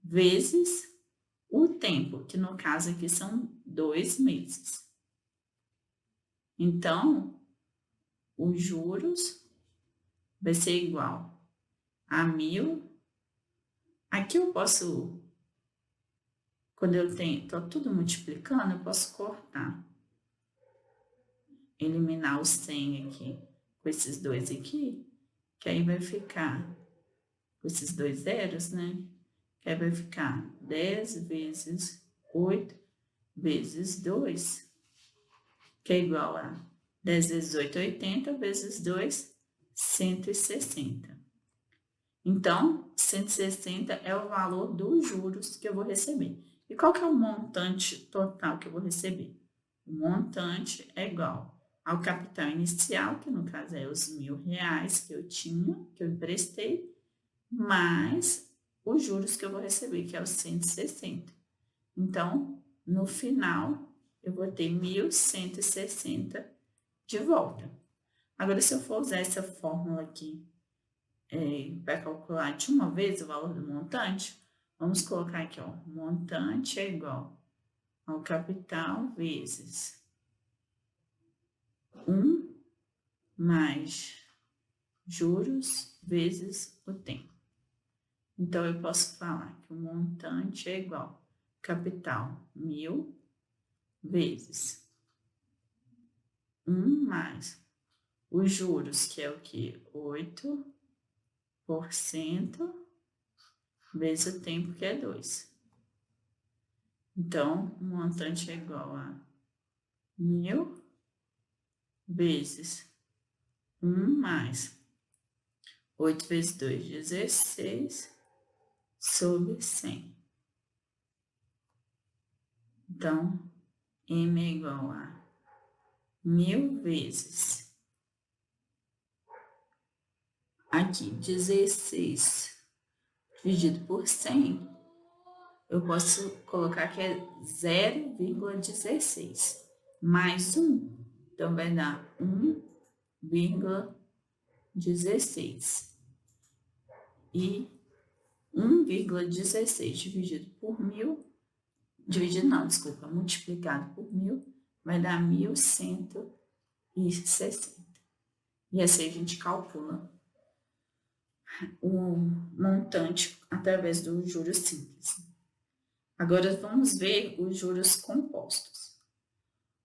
vezes o tempo, que no caso aqui são 2 meses. Então, os juros vai ser igual a 1.000. Aqui eu posso, quando eu tô tudo multiplicando, eu posso cortar. Eliminar os 100 aqui com esses dois aqui, que aí vai ficar com esses dois zeros, né? Que aí vai ficar 10 vezes 8 vezes 2, que é igual a 10 vezes 8, 80, vezes 2, 160. Então, 160 é o valor dos juros que eu vou receber. E qual que é o montante total que eu vou receber? O montante é igual ao capital inicial, que no caso é os R$ 1.000 que eu tinha, que eu emprestei, mais os juros que eu vou receber, que é os 160. Então, no final, eu vou ter 1.160 de volta. Agora, se eu for usar essa fórmula aqui para calcular de uma vez o valor do montante, vamos colocar aqui, ó, montante é igual ao capital vezes 1 mais juros vezes o tempo. Então, eu posso falar que o montante é igual capital 1.000 vezes 1 mais os juros, que é o que? 8% vezes o tempo, que é 2. Então, o montante é igual a 1.000 vezes 1 mais 8 vezes 2, 16, sobre 100. Então, M é igual a 1.000 vezes, aqui, 16 dividido por 100, eu posso colocar que é 0,16, mais 1, então vai dar 1,16. E 1,16 dividido por 1.000, multiplicado por 1.000, vai dar 1.160. E assim a gente calcula o montante através do juros simples. Agora vamos ver os juros compostos.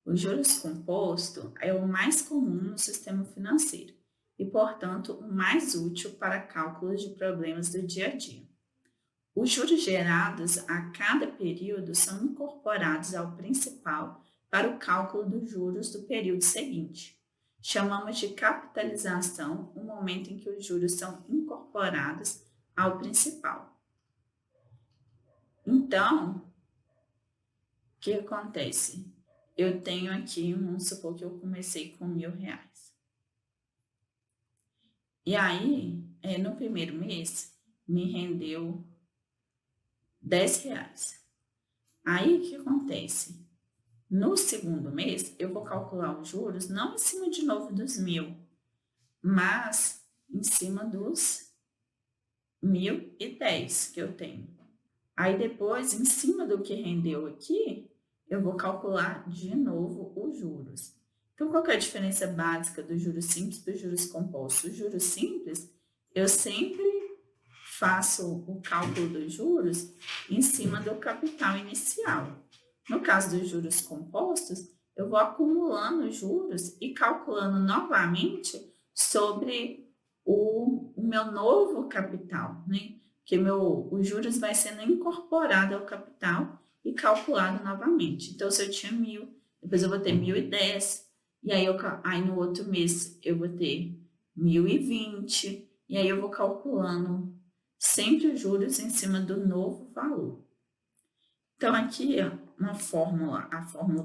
O juros composto é o mais comum no sistema financeiro e, portanto, o mais útil para cálculos de problemas do dia a dia. Os juros gerados a cada período são incorporados ao principal para o cálculo dos juros do período seguinte. Chamamos de capitalização o momento em que os juros são incorporados ao principal. Então, o que acontece? Eu tenho aqui, vamos supor que eu comecei com R$1.000. E aí, no primeiro mês, me rendeu R$10. Aí, o que acontece? No segundo mês, eu vou calcular os juros não em cima de novo dos 1.000, mas em cima dos 1.010 que eu tenho. Aí depois, em cima do que rendeu aqui, eu vou calcular de novo os juros. Então, qual que é a diferença básica dos juros simples e dos juros compostos? Os juros simples, eu sempre faço o cálculo dos juros em cima do capital inicial. No caso dos juros compostos, eu vou acumulando juros e calculando novamente sobre o meu novo capital, né? Porque os juros vai sendo incorporado ao capital e calculado novamente. Então, se eu tinha 1.000, depois eu vou ter 1.010, e aí no outro mês eu vou ter 1.020, e aí eu vou calculando sempre os juros em cima do novo valor. Então, aqui é a fórmula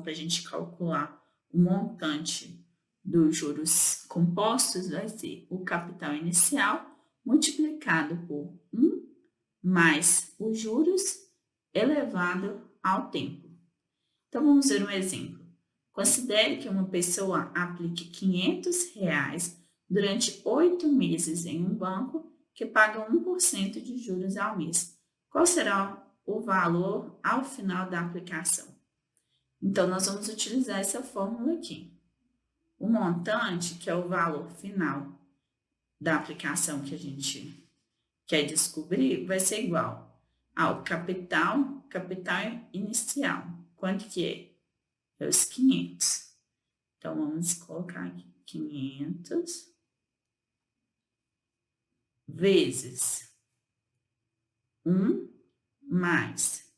para a gente calcular o montante dos juros compostos vai ser o capital inicial multiplicado por 1 mais os juros elevado ao tempo. Então, vamos ver um exemplo. Considere que uma pessoa aplique R$500 durante 8 meses em um banco que paga 1% de juros ao mês. Qual será o valor ao final da aplicação? Então, nós vamos utilizar essa fórmula aqui. O montante, que é o valor final da aplicação que a gente quer descobrir, vai ser igual ao capital inicial. Quanto que é? É os 500. Então, vamos colocar aqui 500 vezes 1 mais.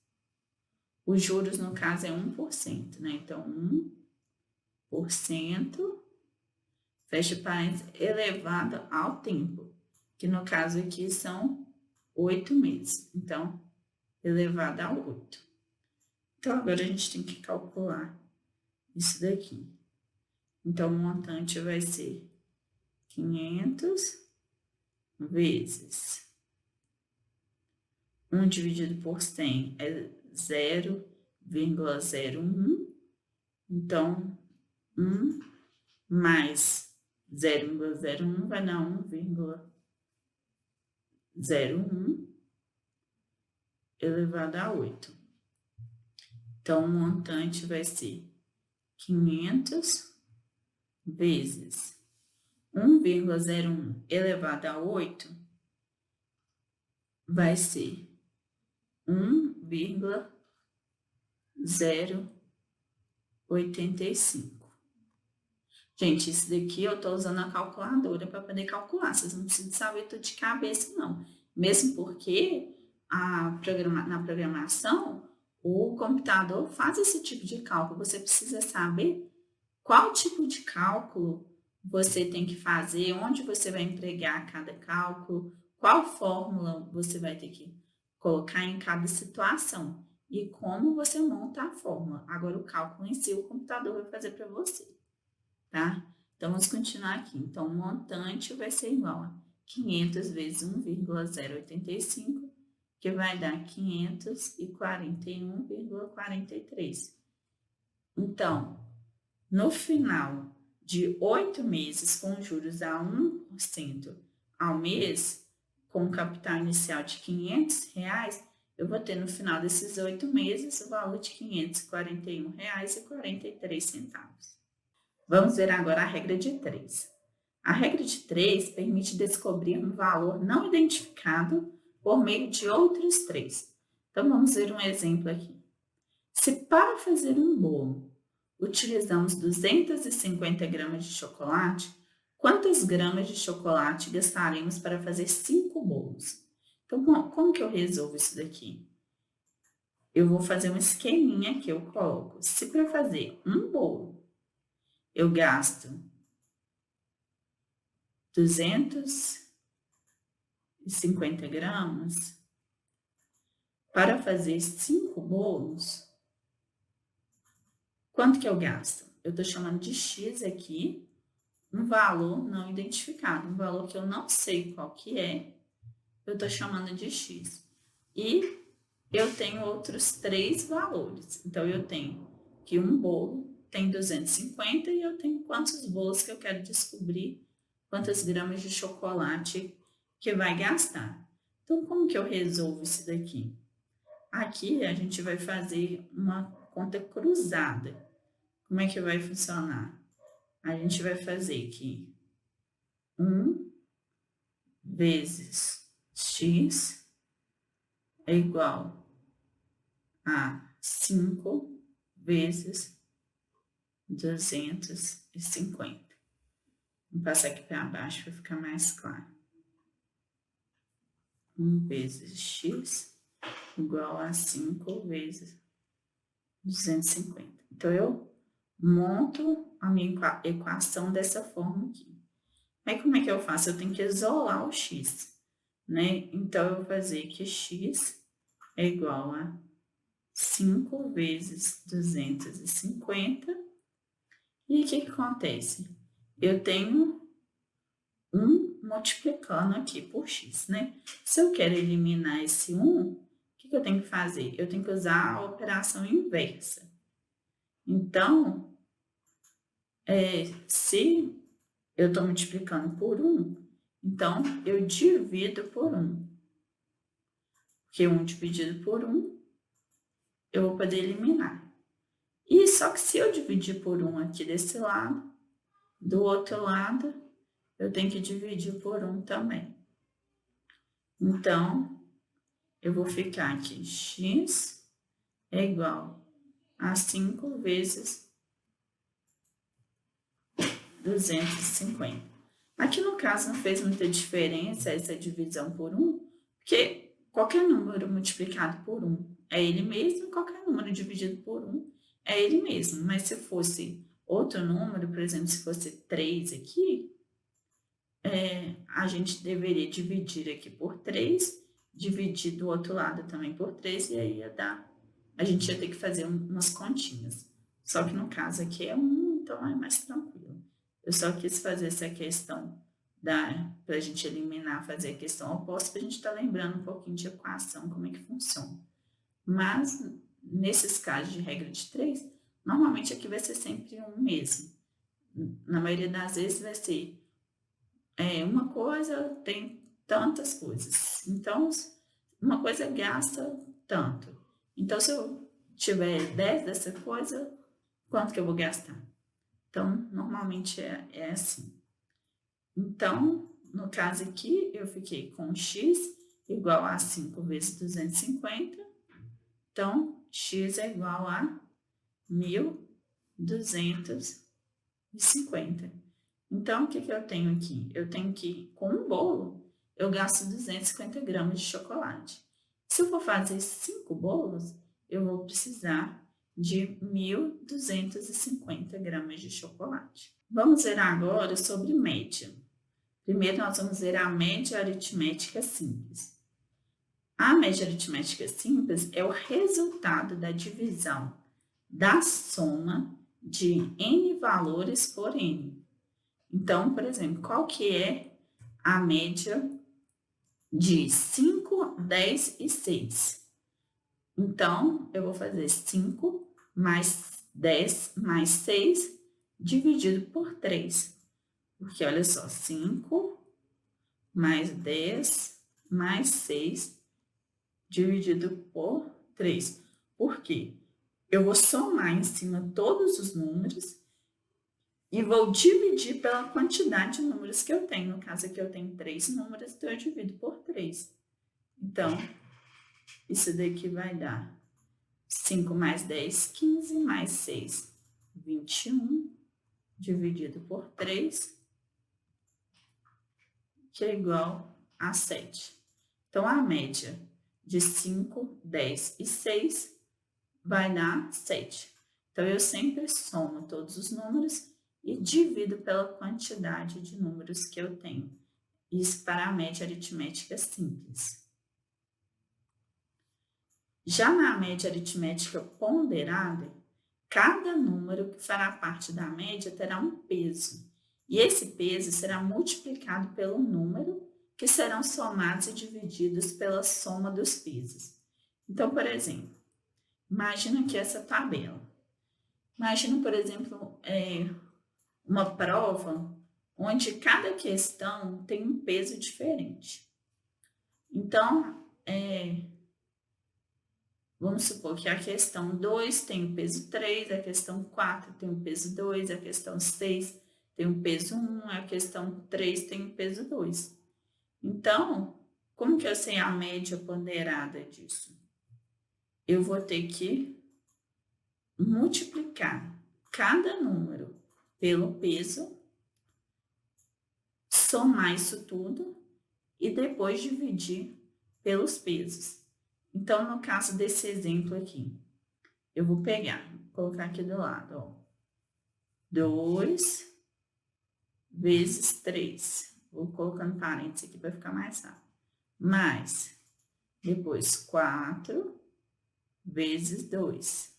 Os juros, no caso, é 1%, né? Então, 1%, fecha parênteses, elevado ao tempo, que no caso aqui são 8 meses. Então, elevado a 8. Então, agora a gente tem que calcular isso daqui. Então, o montante vai ser 500 vezes 1 dividido por 100 é 0,01. Então, 1 mais 0,01 vai dar 1,01 elevado a 8. Então, o montante vai ser 500 vezes 1,01 elevado a 8 vai ser 1,085. Gente, isso daqui eu estou usando a calculadora para poder calcular. Vocês não precisam saber tudo de cabeça, não. Mesmo porque na programação, o computador faz esse tipo de cálculo. Você precisa saber qual tipo de cálculo você tem que fazer, onde você vai empregar cada cálculo, qual fórmula você vai ter que colocar em cada situação e como você monta a fórmula. Agora, o cálculo em si, o computador vai fazer para você, tá? Então, vamos continuar aqui. Então, o montante vai ser igual a 500 vezes 1,085, que vai dar 541,43. Então, no final de 8 meses, com juros a 1% ao mês, com capital inicial de R$500, eu vou ter no final desses 8 meses o valor de R$541,43. Vamos ver agora a regra de 3. A regra de 3 permite descobrir um valor não identificado por meio de outros 3. Então, vamos ver um exemplo aqui. Se para fazer um bolo utilizamos 250 gramas de chocolate, quantas gramas de chocolate gastaremos para fazer 5 bolos? Então, como que eu resolvo isso daqui? eu vou fazer um esqueminha aqui, eu coloco. Se para fazer um bolo, eu gasto 250 gramas, para fazer 5 bolos, quanto que eu gasto? Eu estou chamando de X aqui, um valor não identificado, um valor que eu não sei qual que é, eu estou chamando de X. E eu tenho outros 3 valores. Então, eu tenho que um bolo tem 250 e eu tenho quantos bolos que eu quero descobrir, quantas gramas de chocolate que vai gastar. Então, como que eu resolvo isso daqui? Aqui a gente vai fazer uma conta cruzada. Como é que vai funcionar? A gente vai fazer que 1 vezes x é igual a 5 vezes 250. Vou passar aqui para baixo para ficar mais claro. 1 vezes x igual a 5 vezes 250. Então, eu monto a minha equação dessa forma aqui. Aí, como é que eu faço? Eu tenho que isolar o x, né? Então, eu vou fazer que x é igual a 5 vezes 250. E o que acontece? Eu tenho 1 multiplicando aqui por x, né? Se eu quero eliminar esse 1, o que eu tenho que fazer? Eu tenho que usar a operação inversa. Então, se eu estou multiplicando por 1, então eu divido por 1. Porque 1 dividido por 1, eu vou poder eliminar. E só que se eu dividir por 1 aqui desse lado, do outro lado, eu tenho que dividir por 1 também. Então, eu vou ficar aqui, x é igual a 5 vezes 250. Aqui no caso não fez muita diferença essa divisão por 1, porque qualquer número multiplicado por 1 é ele mesmo, qualquer número dividido por 1 é ele mesmo. Mas se fosse outro número, por exemplo, se fosse 3 aqui, a gente deveria dividir aqui por 3, dividir do outro lado também por 3, e aí ia dar, a gente ia ter que fazer umas continhas. Só que no caso aqui é 1, então é mais tranquilo. Eu só quis fazer essa questão para a gente eliminar, fazer a questão oposta, para a gente estar lembrando um pouquinho de equação, como é que funciona. Mas, nesses casos de regra de 3, normalmente aqui vai ser sempre 1 mesmo. Na maioria das vezes vai ser uma coisa tem tantas coisas. Então, uma coisa gasta tanto. Então, se eu tiver 10 dessa coisa, quanto que eu vou gastar? Então, normalmente é assim. Então, no caso aqui, eu fiquei com x igual a 5 vezes 250. Então, x é igual a 1.250. Então, o que eu tenho aqui? Eu tenho que, com um bolo, eu gasto 250 gramas de chocolate. Se eu for fazer 5 bolos, eu vou precisar de 1.250 gramas de chocolate. Vamos ver agora sobre média. Primeiro, nós vamos ver a média aritmética simples. A média aritmética simples é o resultado da divisão da soma de n valores por n. Então, por exemplo, qual que é a média de 5, 10 e 6? Então, eu vou fazer 5 mais 10 mais 6 dividido por 3. Porque, olha só, 5 mais 10 mais 6 dividido por 3. Por quê? Eu vou somar em cima todos os números e vou dividir pela quantidade de números que eu tenho. No caso aqui eu tenho 3 números, então eu divido por 3. Então, isso daqui vai dar 5 mais 10, 15, mais 6, 21, dividido por 3, que é igual a 7. Então, a média de 5, 10 e 6 vai dar 7. Então, eu sempre somo todos os números e divido pela quantidade de números que eu tenho. Isso para a média aritmética simples. Já na média aritmética ponderada, cada número que fará parte da média terá um peso. E esse peso será multiplicado pelo número, que serão somados e divididos pela soma dos pesos. Então, por exemplo, imagina aqui essa tabela. Imagina, por exemplo, uma prova onde cada questão tem um peso diferente. Então, vamos supor que a questão 2 tem o peso 3, a questão 4 tem o peso 2, a questão 6 tem o peso 1, a questão 3 tem o peso 2. Então, como que eu sei a média ponderada disso? Eu vou ter que multiplicar cada número pelo peso, somar isso tudo e depois dividir pelos pesos. Então, no caso desse exemplo aqui, eu vou colocar aqui do lado, ó, 2 vezes 3. Vou colocando parênteses aqui para ficar mais rápido. Mais, depois 4 vezes 2.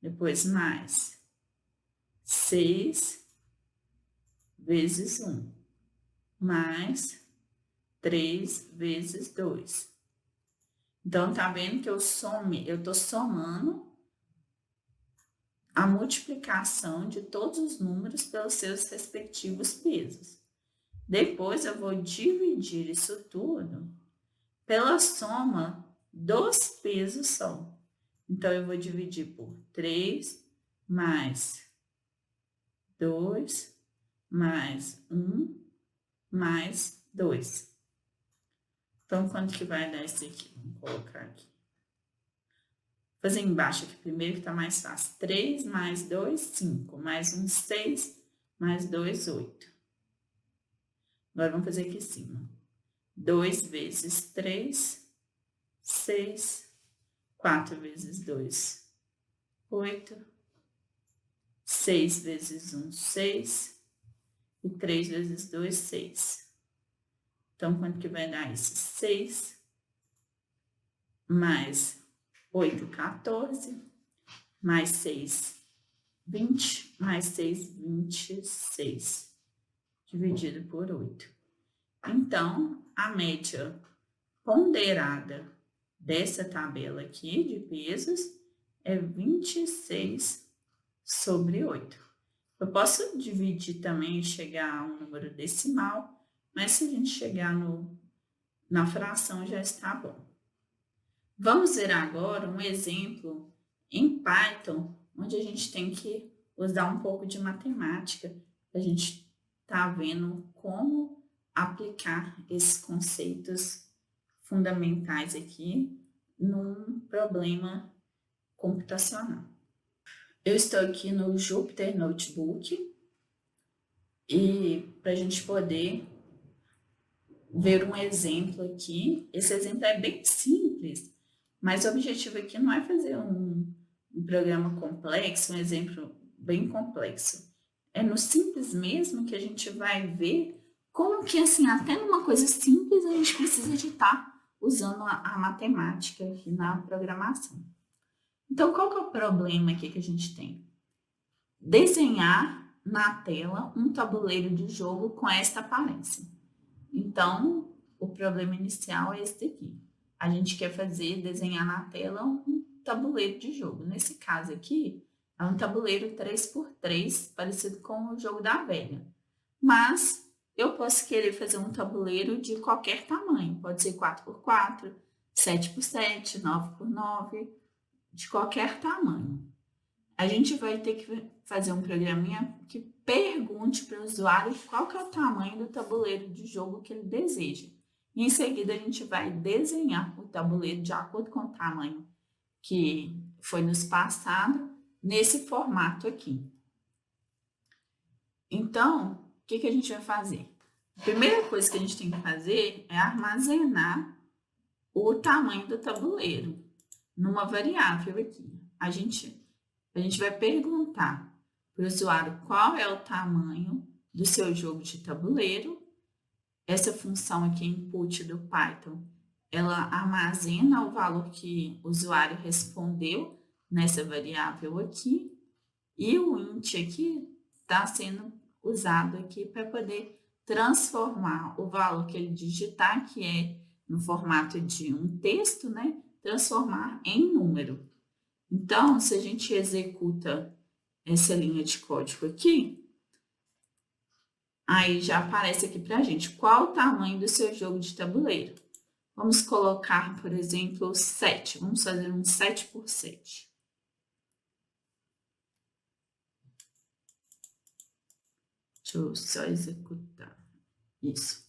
Depois mais 6 vezes 1. Mais 3 vezes 2. Então, tá vendo que eu tô somando a multiplicação de todos os números pelos seus respectivos pesos. Depois, eu vou dividir isso tudo pela soma dos pesos só. Então, eu vou dividir por 3 mais 2 mais 1 mais 2. Então, quanto que vai dar isso aqui? Vamos colocar aqui. Vou fazer embaixo aqui primeiro, que tá mais fácil. 3 mais 2, 5. Mais 1, 6. Mais 2, 8. Agora, vamos fazer aqui em cima. 2 vezes 3, 6. 4 vezes 2, 8. 6 vezes 1, 6. E 3 vezes 2, 6. Então, quanto que vai dar isso? 6 mais 8, 14. Mais 6, 20. Mais 6, 26. Dividido por 8. Então, a média ponderada dessa tabela aqui de pesos é 26 sobre 8. Eu posso dividir também e chegar a um número decimal, mas se a gente chegar na fração já está bom. Vamos ver agora um exemplo em Python, onde a gente tem que usar um pouco de matemática. A gente está vendo como aplicar esses conceitos fundamentais aqui num problema computacional. Eu estou aqui no Jupyter Notebook e para a gente poder ver um exemplo aqui. Esse exemplo é bem simples, mas o objetivo aqui não é fazer um programa complexo, um exemplo bem complexo. É no simples mesmo que a gente vai ver como que, assim, até numa coisa simples a gente precisa de estar usando a matemática aqui na programação. Então, qual que é o problema aqui que a gente tem? Desenhar na tela um tabuleiro de jogo com esta aparência. Então, o problema inicial é esse daqui. A gente quer desenhar na tela um tabuleiro de jogo. Nesse caso aqui, é um tabuleiro 3x3, parecido com o jogo da velha. Mas eu posso querer fazer um tabuleiro de qualquer tamanho. Pode ser 4x4, 7x7, 9x9, de qualquer tamanho. A gente vai ter que fazer um programinha que pergunte para o usuário qual que é o tamanho do tabuleiro de jogo que ele deseja. E em seguida, a gente vai desenhar o tabuleiro de acordo com o tamanho que foi nos passado nesse formato aqui. Então, o que a gente vai fazer? A primeira coisa que a gente tem que fazer é armazenar o tamanho do tabuleiro. numa variável aqui. A gente vai perguntar para o usuário qual é o tamanho do seu jogo de tabuleiro. Essa função aqui, input do Python, ela armazena o valor que o usuário respondeu nessa variável aqui. E o int aqui está sendo usado aqui para poder transformar o valor que ele digitar, que é no formato de um texto, né? Transformar em número. Então, se a gente executa essa linha de código aqui, aí já aparece aqui para a gente qual o tamanho do seu jogo de tabuleiro. Vamos colocar, por exemplo, 7. Vamos fazer um 7 por 7. Deixa eu só executar. Isso.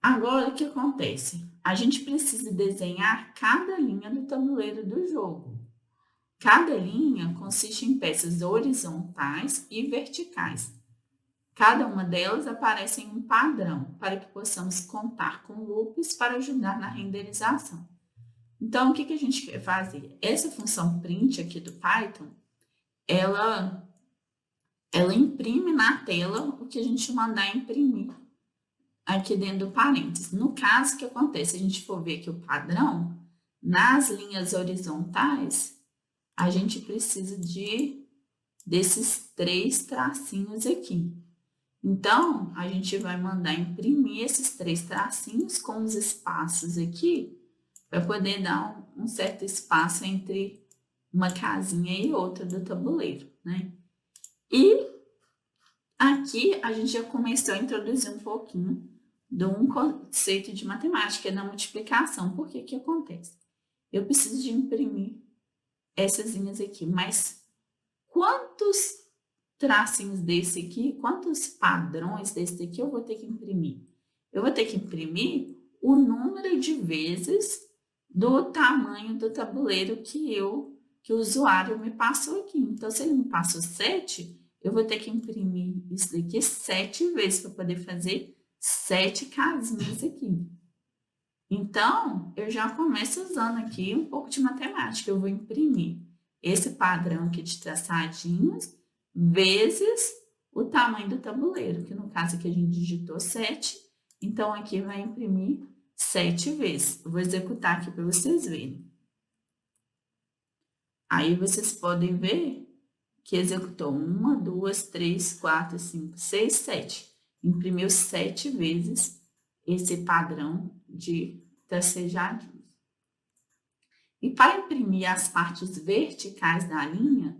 Agora, o que acontece? A gente precisa desenhar cada linha do tabuleiro do jogo. Cada linha consiste em peças horizontais e verticais. Cada uma delas aparece em um padrão, para que possamos contar com loops para ajudar na renderização. Então, o que a gente quer fazer? Essa função print aqui do Python, ela imprime na tela o que a gente mandar imprimir aqui dentro do parênteses. No caso, o que acontece? Se a gente for ver aqui o padrão, nas linhas horizontais, a gente precisa desses 3 tracinhos aqui. Então, a gente vai mandar imprimir esses 3 tracinhos com os espaços aqui, para poder dar um certo espaço entre uma casinha e outra do tabuleiro, né? E aqui a gente já começou a introduzir um pouquinho de um conceito de matemática, da multiplicação. Por que acontece? Eu preciso de imprimir essas linhas aqui, mas quantos tracinhos desse aqui, quantos padrões desse aqui eu vou ter que imprimir? Eu vou ter que imprimir o número de vezes do tamanho do tabuleiro que o usuário me passou aqui. Então, se ele me passou 7, eu vou ter que imprimir isso daqui 7 vezes para poder fazer 7 casinhas aqui. Então, eu já começo usando aqui um pouco de matemática. Eu vou imprimir esse padrão aqui de traçadinhos vezes o tamanho do tabuleiro, que no caso aqui a gente digitou 7, então aqui vai imprimir 7 vezes. Eu vou executar aqui para vocês verem. Aí vocês podem ver que executou 1, 2, 3, 4, 5, 6, 7. Imprimiu 7 vezes esse padrão de tracejadinhos. E para imprimir as partes verticais da linha,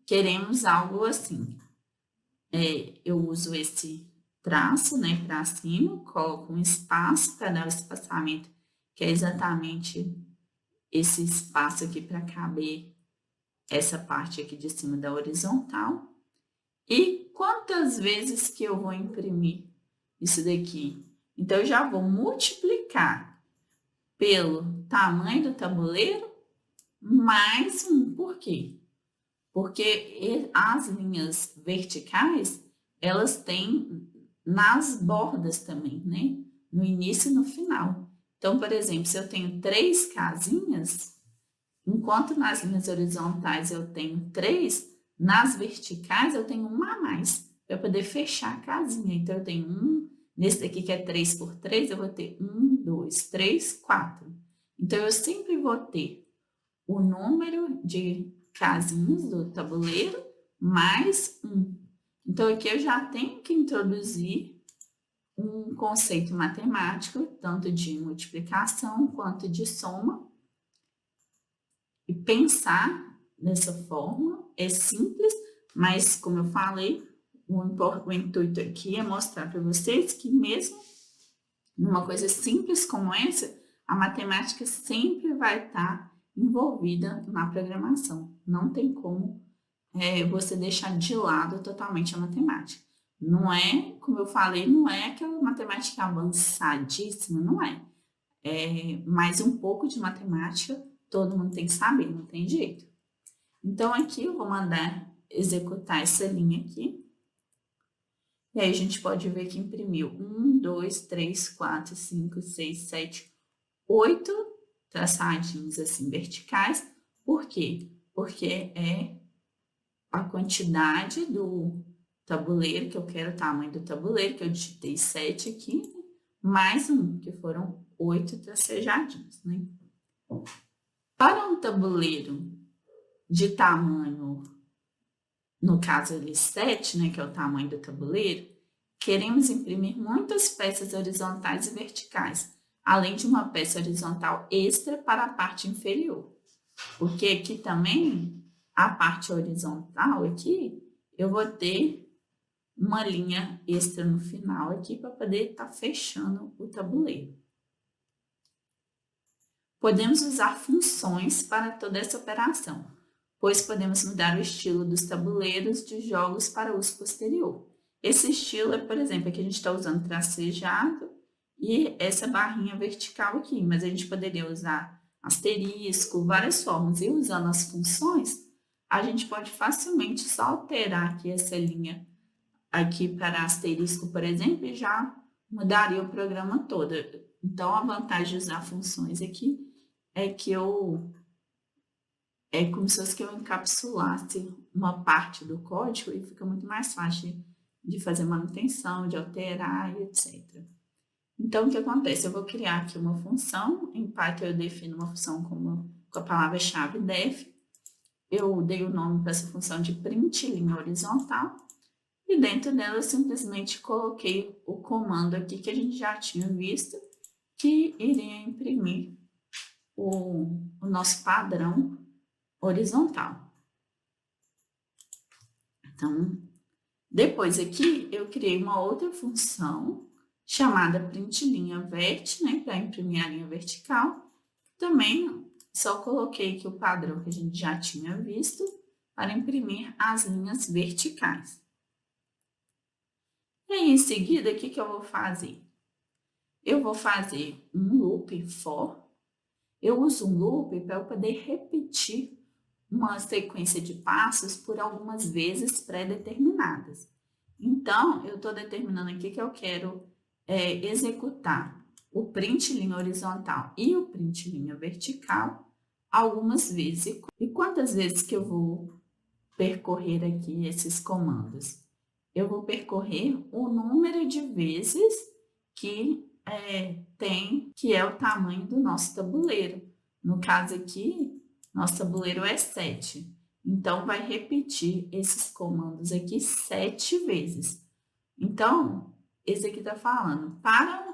queremos algo assim. Eu uso esse traço, né, para cima, coloco um espaço para dar o espaçamento, que é exatamente esse espaço aqui para caber essa parte aqui de cima da horizontal. E quantas vezes que eu vou imprimir isso daqui? Então, eu já vou multiplicar pelo tamanho do tabuleiro mais 1. Por quê? Porque as linhas verticais, elas têm nas bordas também, né? No início e no final. Então, por exemplo, se eu tenho 3 casinhas, enquanto nas linhas horizontais eu tenho 3, nas verticais eu tenho uma a mais, para poder fechar a casinha. Então, eu tenho nesse daqui que é 3 por 3, eu vou ter 1, 2, 3, 4. Então, eu sempre vou ter o número de casinhas do tabuleiro mais 1. Então, aqui eu já tenho que introduzir um conceito matemático, tanto de multiplicação quanto de soma. E pensar dessa forma é simples, mas, como eu falei, o intuito aqui é mostrar para vocês que mesmo numa coisa simples como essa, a matemática sempre vai estar envolvida na programação. Não tem como você deixar de lado totalmente a matemática. Não é, como eu falei, não é aquela matemática avançadíssima, não é. Mais um pouco de matemática, todo mundo tem que saber, não tem jeito. Então, aqui eu vou mandar executar essa linha aqui. E aí, a gente pode ver que imprimiu 1, 2, 3, 4, 5, 6, 7, 8 traçadinhos assim verticais. Por quê? Porque é a quantidade do tabuleiro, que eu quero o tamanho do tabuleiro, que eu digitei 7 aqui, mais um, que foram 8 tracejadinhos, né? Para um tabuleiro de tamanho, no caso ali 7, né, que é o tamanho do tabuleiro, queremos imprimir muitas peças horizontais e verticais, além de uma peça horizontal extra para a parte inferior. Porque aqui também, a parte horizontal aqui, eu vou ter uma linha extra no final aqui para poder estar fechando o tabuleiro. Podemos usar funções para toda essa operação, pois podemos mudar o estilo dos tabuleiros de jogos para uso posterior. Esse estilo é, por exemplo, aqui a gente está usando tracejado e essa barrinha vertical aqui, mas a gente poderia usar asterisco, várias formas. E usando as funções, a gente pode facilmente só alterar aqui essa linha aqui para asterisco, por exemplo, e já mudaria o programa todo. Então, a vantagem de usar funções aqui é que é como se fosse que eu encapsulasse uma parte do código e fica muito mais fácil de fazer manutenção, de alterar e etc. Então, o que acontece? Eu vou criar aqui uma função, em Python eu defino uma função com a palavra-chave def, eu dei o nome para essa função de print linha horizontal, e dentro dela eu simplesmente coloquei o comando aqui que a gente já tinha visto, que iria imprimir o nosso padrão horizontal. Então, depois aqui eu criei uma outra função chamada printLinhaVert, né, para imprimir a linha vertical. Também só coloquei aqui o padrão que a gente já tinha visto para imprimir as linhas verticais. E aí, em seguida, o que eu vou fazer? Eu vou fazer um loop for. Eu uso um loop para eu poder repetir uma sequência de passos por algumas vezes pré-determinadas. Então, eu estou determinando aqui que eu quero executar o print linha horizontal e o print linha vertical algumas vezes. E quantas vezes que eu vou percorrer aqui esses comandos? Eu vou percorrer o número de vezes que que é o tamanho do nosso tabuleiro. No caso aqui, nosso tabuleiro é 7. Então, vai repetir esses comandos aqui 7 vezes. Então, esse aqui está falando, para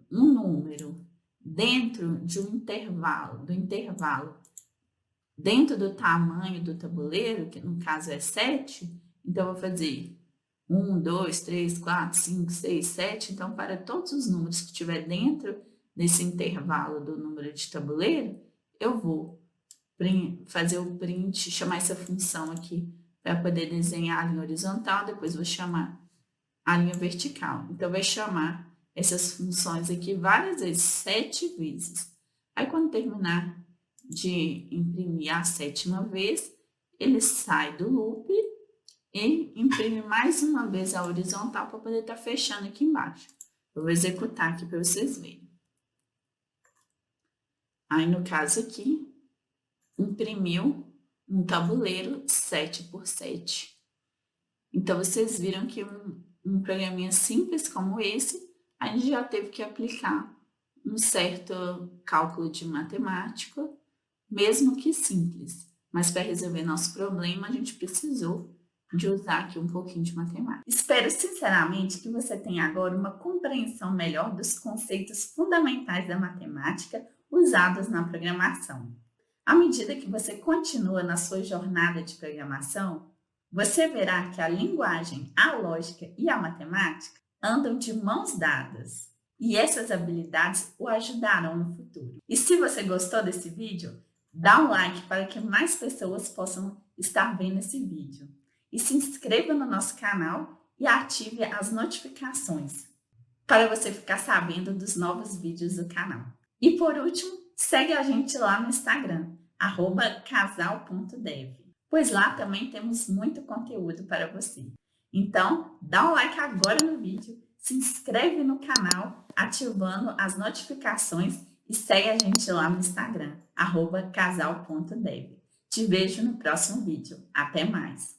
um número dentro de um intervalo, dentro do tamanho do tabuleiro, que no caso é 7, então eu vou fazer 1, 2, 3, 4, 5, 6, 7. Então, para todos os números que estiver dentro desse intervalo do número de tabuleiro, eu vou fazer o print, chamar essa função aqui para poder desenhar a linha horizontal, depois vou chamar a linha vertical. Então, vai chamar essas funções aqui várias vezes, 7 vezes. Aí, quando terminar de imprimir a 7ª vez, ele sai do loop e imprime mais uma vez a horizontal para poder estar fechando aqui embaixo. Eu vou executar aqui para vocês verem. Aí, no caso aqui, imprimiu um tabuleiro 7 por 7. Então, vocês viram que um programinha simples como esse, a gente já teve que aplicar um certo cálculo de matemática, mesmo que simples. Mas para resolver nosso problema, a gente precisou de usar aqui um pouquinho de matemática. Espero sinceramente que você tenha agora uma compreensão melhor dos conceitos fundamentais da matemática usados na programação. À medida que você continua na sua jornada de programação, você verá que a linguagem, a lógica e a matemática andam de mãos dadas. E essas habilidades o ajudarão no futuro. E se você gostou desse vídeo, dá um like para que mais pessoas possam estar vendo esse vídeo. E se inscreva no nosso canal e ative as notificações para você ficar sabendo dos novos vídeos do canal. E por último, segue a gente lá no Instagram, @casal.dev, pois lá também temos muito conteúdo para você. Então, dá um like agora no vídeo, se inscreve no canal, ativando as notificações E segue a gente lá no Instagram, @casal.dev. Te vejo no próximo vídeo. Até mais!